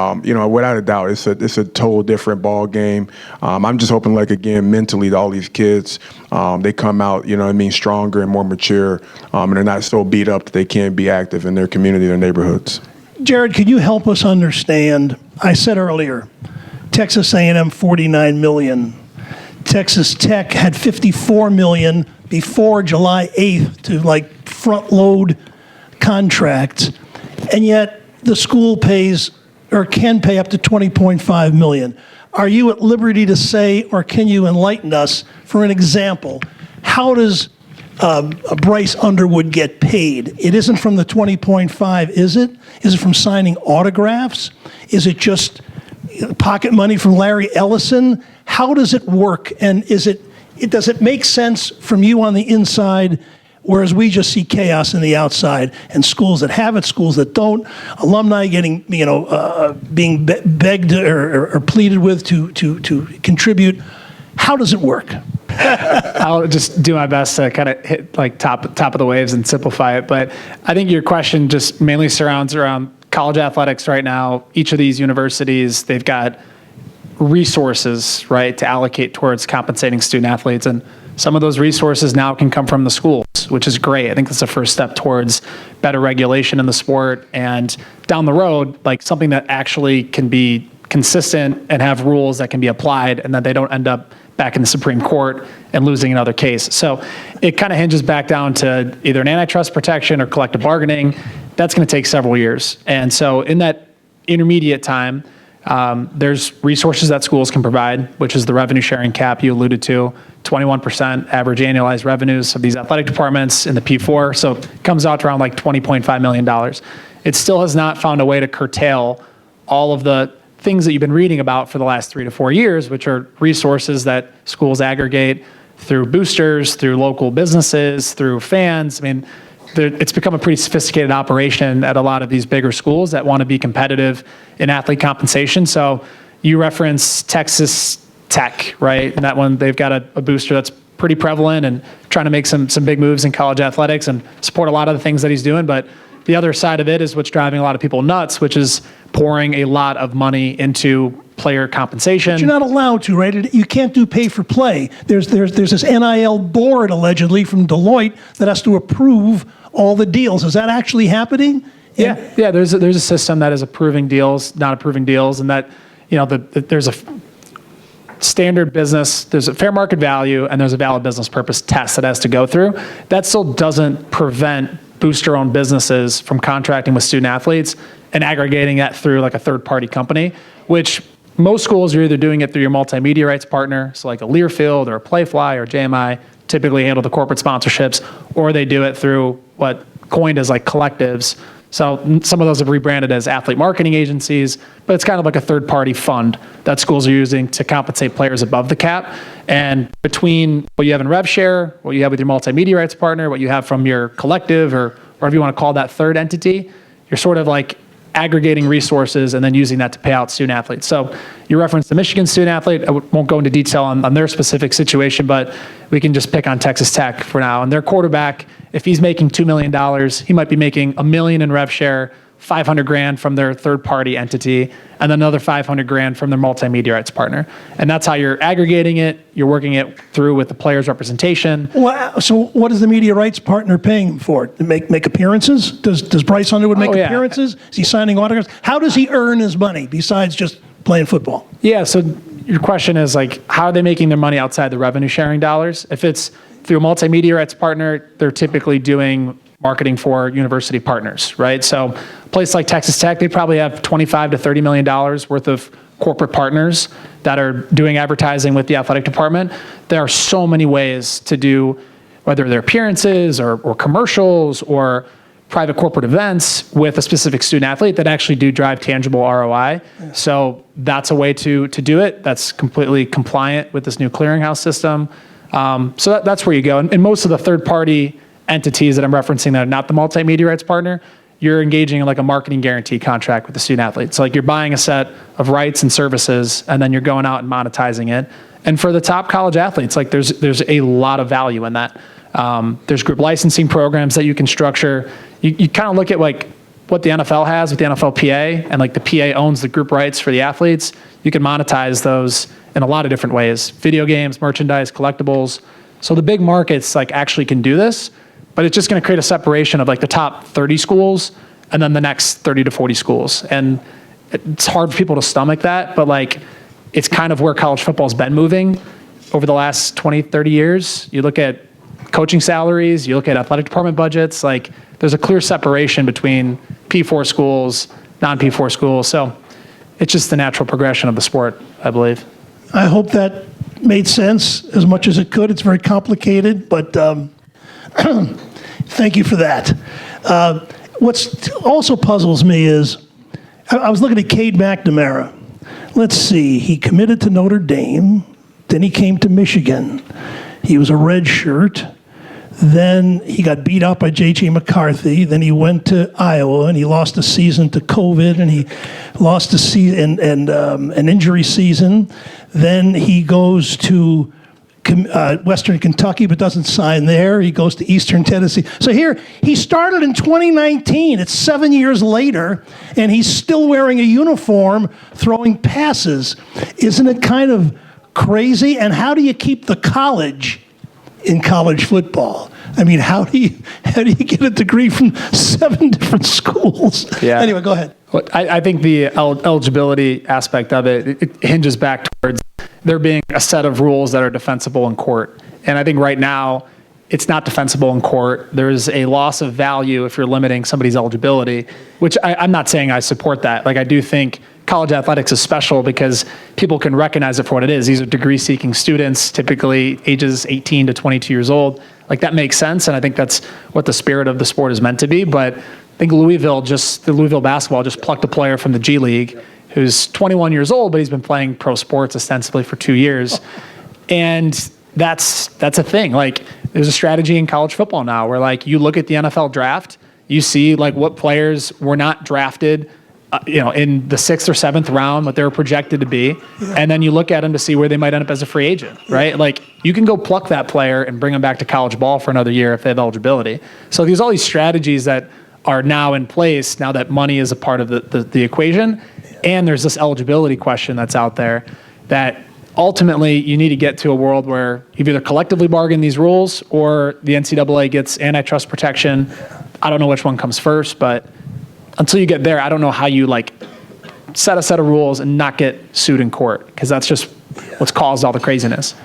without a doubt, it's a total different ball game. I'm just hoping, like, again, mentally, all these kids, they come out, stronger and more mature, and they're not so beat up that they can't be active in their community, their neighborhoods. Jared, could you help us understand I said earlier, Texas A&M 49 million. Texas Tech had 54 million before July 8th to like front load contracts. And yet the school pays or can pay up to 20.5 million. Are you at liberty to say, or can you enlighten us, for an example, how does Bryce Underwood get paid? It isn't from the 20.5, is it? Is it from signing autographs? Is it just pocket money from Larry Ellison? How does it work? And does it make sense from you on the inside, whereas we just see chaos in the outside, and schools that have it, schools that don't, alumni getting, being begged or pleaded with to contribute? How does it work? I'll just do my best to kind of hit like top of the waves and simplify it. But I think your question just mainly surrounds around college athletics right now. Each of these universities, they've got resources, right, to allocate towards compensating student athletes. And some of those resources now can come from the schools, which is great. I think that's the first step towards better regulation in the sport. And down the road, like something that actually can be consistent and have rules that can be applied and that they don't end up back in the Supreme Court and losing another case. So it kind of hinges back down to either an antitrust protection or collective bargaining. That's going to take several years. And so in that intermediate time, there's resources that schools can provide, which is the revenue sharing cap you alluded to, 21% average annualized revenues of these athletic departments in the P4. So it comes out to around like $20.5 million. It still has not found a way to curtail all of the things that you've been reading about for the last 3 to 4 years, which are resources that schools aggregate through boosters, through local businesses, through fans. I mean, it's become a pretty sophisticated operation at a lot of these bigger schools that want to be competitive in athlete compensation. So you reference Texas Tech, right? And that one, they've got a booster that's pretty prevalent and trying to make some big moves in college athletics and support a lot of the things that he's doing. But the other side of it is what's driving a lot of people nuts, which is pouring a lot of money into player compensation. But you're not allowed to, right? You can't do pay for play. There's this NIL board allegedly from Deloitte that has to approve all the deals. Is that actually happening? Yeah. There's a system that is approving deals, not approving deals, and that there's a standard business, there's a fair market value, and there's a valid business purpose test that has to go through. That still doesn't prevent booster-owned businesses from contracting with student athletes and aggregating that through like a third-party company, which most schools are either doing it through your multimedia rights partner, so like a Learfield or a Playfly or JMI typically handle the corporate sponsorships, or they do it through what coined as like collectives. So some of those have rebranded as athlete marketing agencies, but it's kind of like a third-party fund that schools are using to compensate players above the cap. And between what you have in rev share, what you have with your multimedia rights partner, what you have from your collective or whatever you want to call that third entity, you're sort of like aggregating resources and then using that to pay out student athletes. So you referenced the Michigan student athlete. I won't go into detail on their specific situation, but we can just pick on Texas Tech for now. And their quarterback, if he's making $2 million, he might be making $1 million in rev share, $500,000 from their third-party entity, and then another $500,000 from their multimedia rights partner. And that's how you're aggregating it. You're working it through with the player's representation. Well, so what is the media rights partner paying him for? To make appearances? Does Bryce Underwood make appearances? Is he signing autographs? How does he earn his money besides just playing football? Yeah, so your question is like, how are they making their money outside the revenue sharing dollars? If it's through a multimedia rights partner, they're typically doing marketing for university partners, right? So a place like Texas Tech, they probably have $25 to $30 million worth of corporate partners that are doing advertising with the athletic department. There are so many ways to do, whether they're appearances or commercials or private corporate events with a specific student athlete that actually do drive tangible ROI. Yeah. So that's a way to do it. That's completely compliant with this new clearinghouse system. So that's where you go. And most of the third-party entities that I'm referencing that are not the multimedia rights partner, you're engaging in like a marketing guarantee contract with the student athlete. So like you're buying a set of rights and services, and then you're going out and monetizing it. And for the top college athletes, like there's a lot of value in that. There's group licensing programs that you can structure. You kind of look at like what the NFL has with the NFLPA, and like the PA owns the group rights for the athletes. You can monetize those in a lot of different ways: video games, merchandise, collectibles. So the big markets like actually can do this, but it's just going to create a separation of like the top 30 schools and then the next 30 to 40 schools. And it's hard for people to stomach that, but like, it's kind of where college football's been moving over the last 20, 30 years. You look at coaching salaries, you look at athletic department budgets, like there's a clear separation between P4 schools, non-P4 schools. So it's just the natural progression of the sport, I believe. I hope that made sense as much as it could. It's very complicated, but thank you for that. What's also puzzles me is, I was looking at Cade McNamara. Let's see, he committed to Notre Dame, then he came to Michigan. He was a red shirt. Then he got beat up by J.J. McCarthy. Then he went to Iowa and he lost a season to COVID, and he lost a season and an injury season. Then he goes to Western Kentucky, but doesn't sign there. He goes to Eastern Tennessee. So here, he started in 2019. It's 7 years later, and he's still wearing a uniform, throwing passes. Isn't it kind of crazy? And how do you keep the college in college football? I mean, how do you get a degree from 7 different schools? Yeah. Anyway, go ahead. Well, I think the eligibility aspect of it hinges back towards there being a set of rules that are defensible in court. And I think right now, it's not defensible in court. There's a loss of value if you're limiting somebody's eligibility, which I'm not saying I support that. Like, I do think college athletics is special because people can recognize it for what it is. These are degree-seeking students, typically ages 18 to 22 years old. Like, that makes sense, and I think that's what the spirit of the sport is meant to be. But I think the Louisville basketball just plucked a player from the G League who's 21 years old, but he's been playing pro sports ostensibly for 2 years. And that's a thing. Like, there's a strategy in college football now where, like, you look at the NFL draft, you see, like, what players were not drafted in the 6th or 7th round, what they were projected to be, and then you look at them to see where they might end up as a free agent, right? Like, you can go pluck that player and bring them back to college ball for another year if they have eligibility. So there's all these strategies that are now in place now that money is a part of the equation, and there's this eligibility question that's out there that ultimately you need to get to a world where you've either collectively bargained these rules or the NCAA gets antitrust protection. I don't know which one comes first, but until you get there, I don't know how you set a set of rules and not get sued in court, because that's just what's caused all the craziness.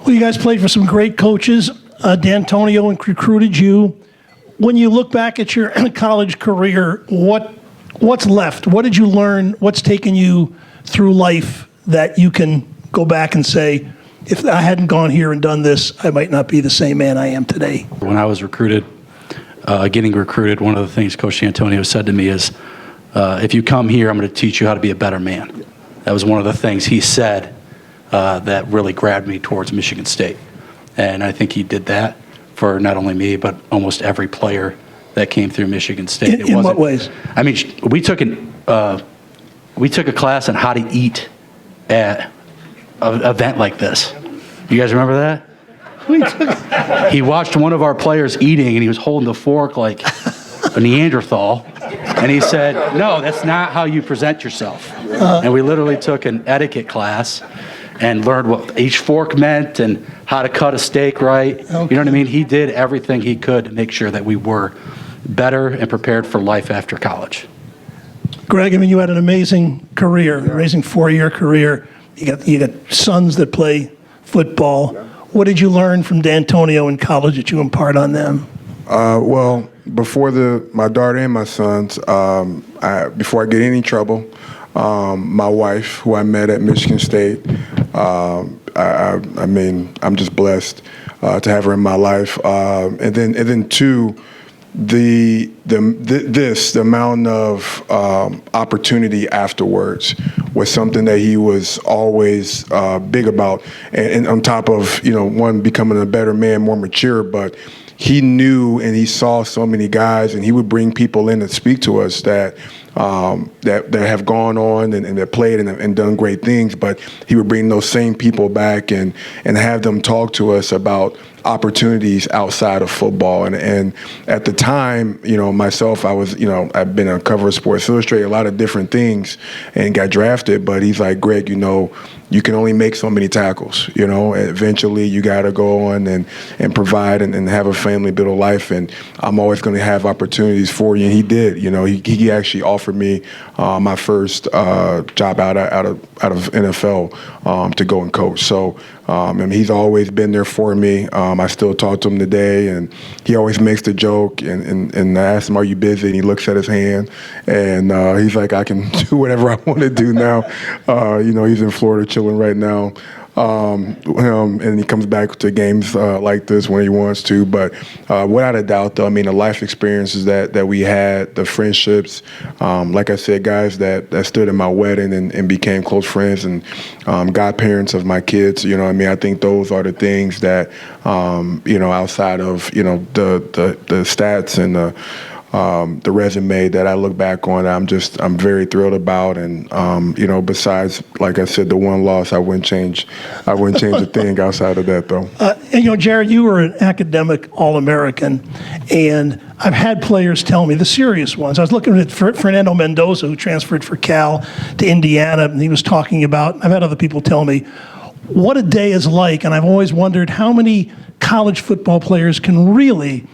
Well, you guys played for some great coaches. D'Antonio recruited you. When you look back at your college career, what's left? What did you learn? What's taken you through life that you can go back and say, if I hadn't gone here and done this, I might not be the same man I am today? When I was getting recruited, one of the things Coach D'Antonio said to me is, if you come here, I'm going to teach you how to be a better man. That was one of the things he said that really grabbed me towards Michigan State. And I think he did that for not only me, but almost every player that came through Michigan State. In what ways? I mean, we took a class on how to eat at an event like this. You guys remember that? He watched one of our players eating, and he was holding the fork like a Neanderthal. And he said, no, that's not how you present yourself. And we literally took an etiquette class and learned what each fork meant and how to cut a steak right. Okay. You know what I mean? He did everything he could to make sure that we were better and prepared for life after college. Greg, I mean, you had an amazing career, amazing 4-year career. You got sons that play football. What did you learn from D'Antonio in college that you impart on them? Well, before my daughter and my sons, before I get in any trouble, my wife, who I met at Michigan State, I mean, I'm just blessed to have her in my life. And then two, the amount of opportunity afterwards was something that he was always big about, and on top of one, becoming a better man, more mature, but he knew and he saw so many guys, and he would bring people in to speak to us that have gone on and that played and done great things, but he would bring those same people back and have them talk to us about opportunities outside of football. And at the time, myself, I've been on cover of Sports Illustrated, a lot of different things, and got drafted. But he's like, Greg, you can only make so many tackles. Eventually you got to go on and provide and have a family, build a life. And I'm always going to have opportunities for you. And he did. He actually offered me my first job out of NFL to go and coach. So and he's always been there for me. I still talk to him today, and he always makes the joke. And I ask him, "Are you busy?" And he looks at his hand, and he's like, "I can do whatever I want to do now." He's in Florida chilling right now. And he comes back to games like this when he wants to. But without a doubt, though, the life experiences that we had, the friendships, like I said, guys that stood at my wedding and became close friends and godparents of my kids. I think those are the things that, outside of, the stats and the resume that I look back on, I'm very thrilled about. And besides, like I said, the one loss, I wouldn't change a thing outside of that, though. Jared, you were an academic All-American, and I've had players tell me, the serious ones. I was looking at Fernando Mendoza, who transferred for Cal to Indiana, and he was talking about, I've had other people tell me, what a day is like, and I've always wondered how many college football players can really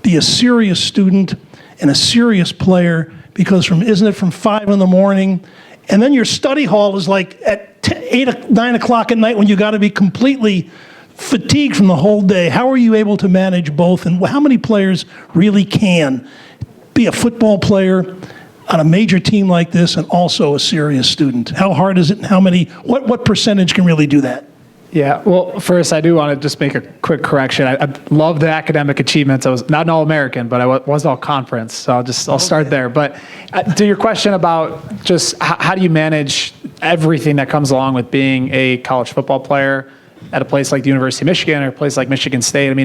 be a serious student and a serious player, because isn't it from 5 in the morning, and then your study hall is like at 9 o'clock at night when you got to be completely fatigued from the whole day. How are you able to manage both, and how many players really can be a football player on a major team like this and also a serious student? How hard is it, and what percentage can really do that? Yeah, well, first, I do want to just make a quick correction. I love the academic achievements. I was not an All-American, but I was All-Conference, so I'll start there. But to your question about just how do you manage everything that comes along with being a college football player at a place like the University of Michigan or a place like Michigan State,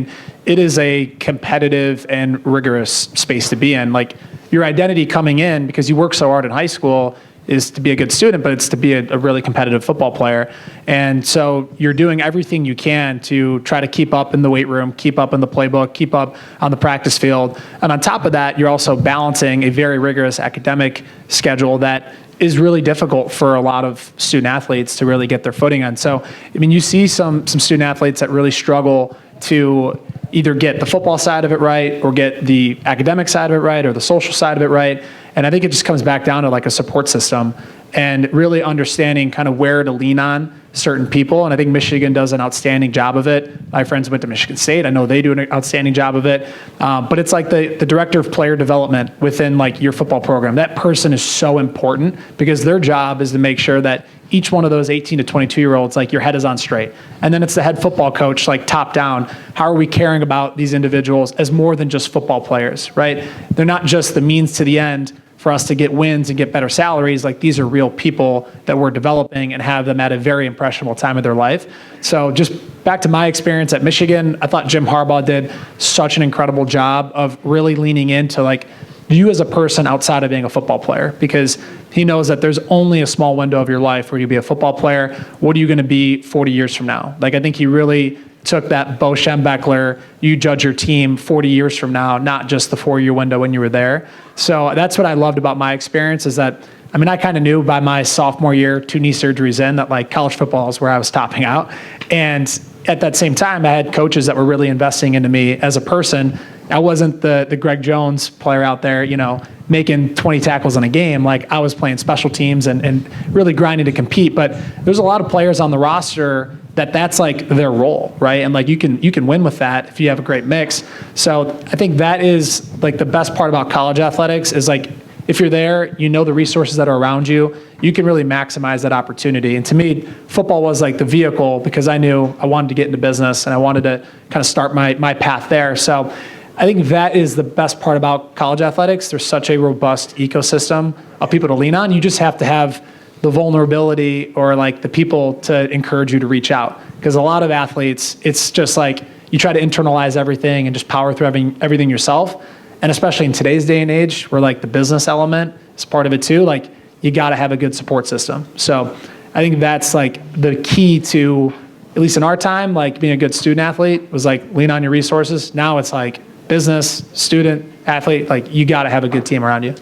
it is a competitive and rigorous space to be in. Like, your identity coming in, because you work so hard in high school, is to be a good student, but it's to be a really competitive football player. And so you're doing everything you can to try to keep up in the weight room, keep up in the playbook, keep up on the practice field. And on top of that, you're also balancing a very rigorous academic schedule that is really difficult for a lot of student athletes to really get their footing on. So, you see some student athletes that really struggle to either get the football side of it right or get the academic side of it right or the social side of it right. And I think it just comes back down to like a support system and really understanding kind of where to lean on certain people. And I think Michigan does an outstanding job of it. My friends went to Michigan State. I know they do an outstanding job of it. But it's like the director of player development within like your football program. That person is so important because their job is to make sure that each one of those 18 to 22-year-olds, like, your head is on straight. And then it's the head football coach, like, top down. How are we caring about these individuals as more than just football players, right? They're not just the means to the end for us to get wins and get better salaries. Like, these are real people that we're developing and have them at a very impressionable time of their life. So just back to my experience at Michigan, I thought Jim Harbaugh did such an incredible job of really leaning into, like, you as a person outside of being a football player, because he knows that there's only a small window of your life where you be a football player. What are you going to be 40 years from now? Like, I think he really took that Bo Schembechler, you judge your team 40 years from now, not just the 4-year window when you were there. So that's what I loved about my experience, is that, I kind of knew by my sophomore year, 2 knee surgeries in, that like college football is where I was topping out. And at that same time, I had coaches that were really investing into me as a person. I wasn't the Greg Jones player out there, making 20 tackles in a game. Like, I was playing special teams and really grinding to compete. But there's a lot of players on the roster that's like their role, right? And like, you can win with that if you have a great mix. So I think that is like the best part about college athletics, is like, if you're there, the resources that are around you, you can really maximize that opportunity. And to me, football was like the vehicle, because I knew I wanted to get into business and I wanted to kind of start my path there. So I think that is the best part about college athletics. There's such a robust ecosystem of people to lean on. You just have to have the vulnerability or like the people to encourage you to reach out. Because a lot of athletes, it's just like you try to internalize everything and just power through everything yourself. And especially in today's day and age, where like the business element is part of it too, like, you got to have a good support system. So I think that's like the key to at least in our time, like being a good student athlete was like lean on your resources. Now it's like business, student, athlete, like you got to have a good team around you.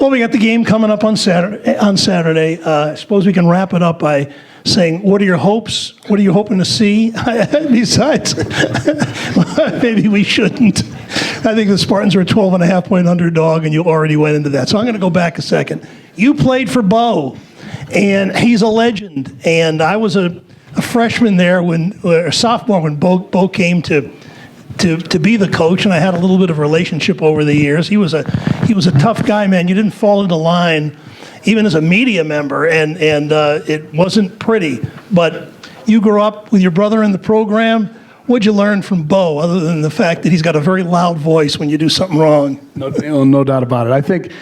Well, we got the game coming up on Saturday. I suppose we can wrap it up by saying, what are your hopes? What are you hoping to see? Besides, maybe we shouldn't. I think the Spartans are a 12.5-point underdog, and you already went into that. So I'm going to go back a second. You played for Bo, and he's a legend. And I was a freshman there or sophomore when Bo came to be the coach, and I had a little bit of a relationship over the years. He was a tough guy, man. You didn't fall into line, even as a media member, and it wasn't pretty. But you grew up with your brother in the program. What'd you learn from Bo, other than the fact that he's got a very loud voice when you do something wrong? No doubt about it. I think,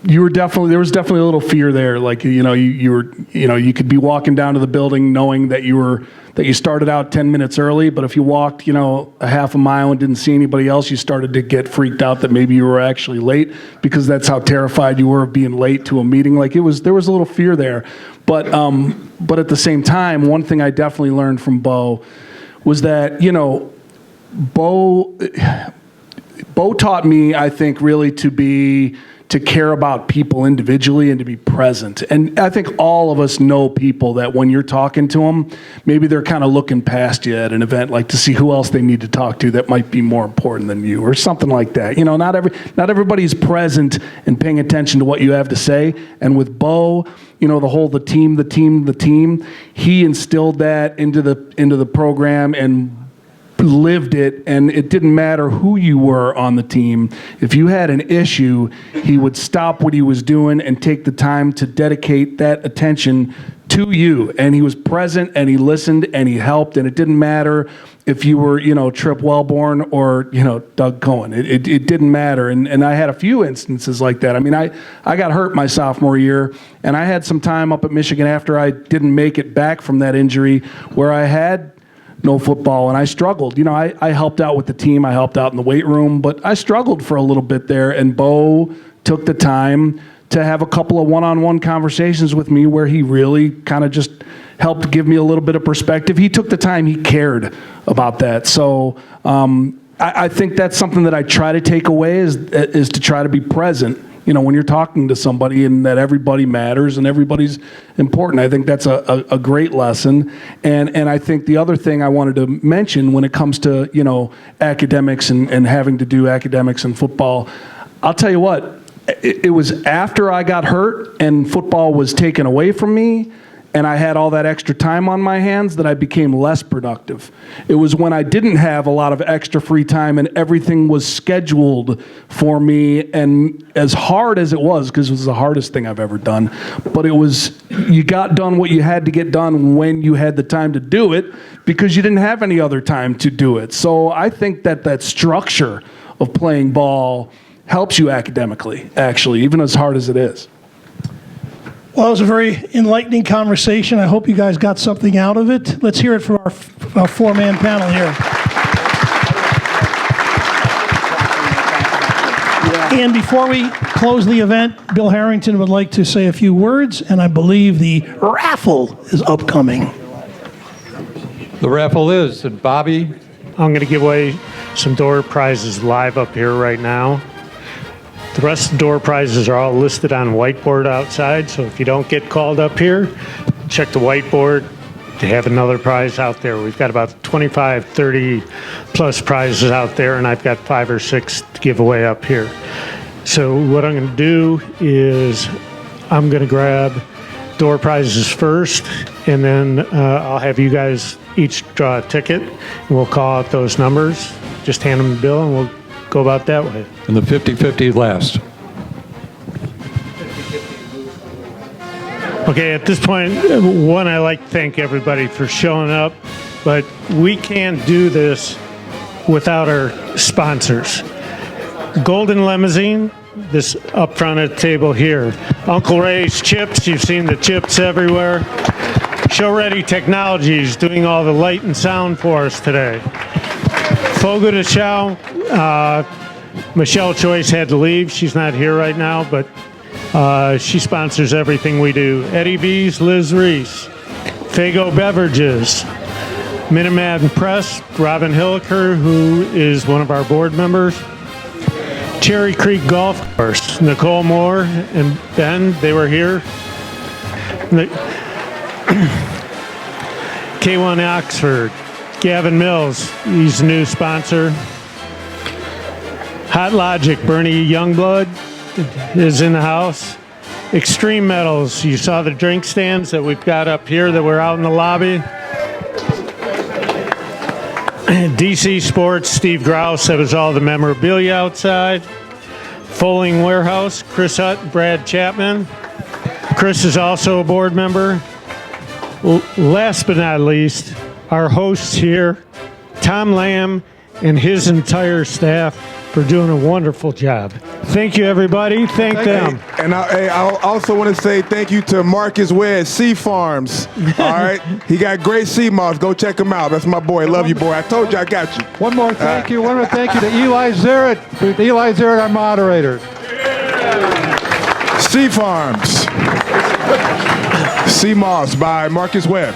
there was definitely a little fear there. Like, you could be walking down to the building knowing that you started out 10 minutes early, but if you walked, a half a mile and didn't see anybody else, you started to get freaked out that maybe you were actually late, because that's how terrified you were of being late to a meeting. Like, there was a little fear there. But at the same time, one thing I definitely learned from Bo was that, Bo taught me, I think, really to care about people individually and to be present. And I think all of us know people that when you're talking to them, maybe they're kind of looking past you at an event, like to see who else they need to talk to that might be more important than you, or something like that. Not everybody's present and paying attention to what you have to say. And with Bo, the team, he instilled that into the program and lived it, and it didn't matter who you were on the team. If you had an issue, he would stop what he was doing and take the time to dedicate that attention to you. And he was present, and he listened, and he helped, and it didn't matter if you were, Trip Wellborn or, Doug Cohen. It didn't matter. And I had a few instances like that. I mean, I got hurt my sophomore year, and I had some time up at Michigan after I didn't make it back from that injury where I had no football, and I struggled. I helped out with the team. I helped out in the weight room, but I struggled for a little bit there, and Bo took the time to have a couple of one-on-one conversations with me where he really kind of just helped give me a little bit of perspective. He took the time. He cared about that. So I think that's something that I try to take away is to try to be present, when you're talking to somebody, and that everybody matters and everybody's important. I think that's a great lesson. And I think the other thing I wanted to mention when it comes to, academics and having to do academics and football, I'll tell you what, it was after I got hurt and football was taken away from me, and I had all that extra time on my hands, that I became less productive. It was when I didn't have a lot of extra free time and everything was scheduled for me, and as hard as it was, because it was the hardest thing I've ever done, but you got done what you had to get done when you had the time to do it, because you didn't have any other time to do it. So I think that structure of playing ball helps you academically, actually, even as hard as it is. Well, it was a very enlightening conversation. I hope you guys got something out of it. Let's hear it from our four-man panel here. And before we close the event, Bill Harrington would like to say a few words, and I believe the raffle is upcoming. The raffle is, and Bobby, I'm going to give away some door prizes live up here right now. The rest of the door prizes are all listed on whiteboard outside, so if you don't get called up here, check the whiteboard to have another prize out there. We've got about 25, 30 plus prizes out there, and I've got 5 or 6 to give away up here. So what I'm going to do is I'm going to grab door prizes first, and then I'll have you guys each draw a ticket, and we'll call out those numbers. Just hand them to Bill, and we'll go about that way. and the 50-50 last. Okay, at this point, one, I like to thank everybody for showing up, but we can't do this without our sponsors. Golden Limousine, this up front at the table here. Uncle Ray's Chips, you've seen the chips everywhere. Show Ready Technologies doing all the light and sound for us today. Fogo de Chao, Michelle Choice had to leave. She's not here right now, but she sponsors everything we do. Eddie V's, Liz Reese. Fago Beverages. Minuteman Press, Robin Hilliker, who is one of our board members. Cherry Creek Golf Course, Nicole Moore and Ben, they were here. K1 Oxford, Gavin Mills, he's a new sponsor. Hot Logic, Bernie Youngblood is in the house. Extreme Metals, you saw the drink stands that we've got up here that were out in the lobby. DC Sports, Steve Grouse, that was all the memorabilia outside. Foaling Warehouse, Chris Hutt, Brad Chapman. Chris is also a board member. Last but not least, our hosts here, Tom Lamb and his entire staff for doing a wonderful job. Thank you, everybody. Thank them. And I also want to say thank you to Marcus Webb, Sea Farms. All right? He got great sea moss. Go check him out. That's my boy. Love you, boy. I told you I got you. One more thank you. One more thank you to Eli Zarrett. Eli Zarrett, our moderator. Sea Farms. Sea Moss by Marcus Webb.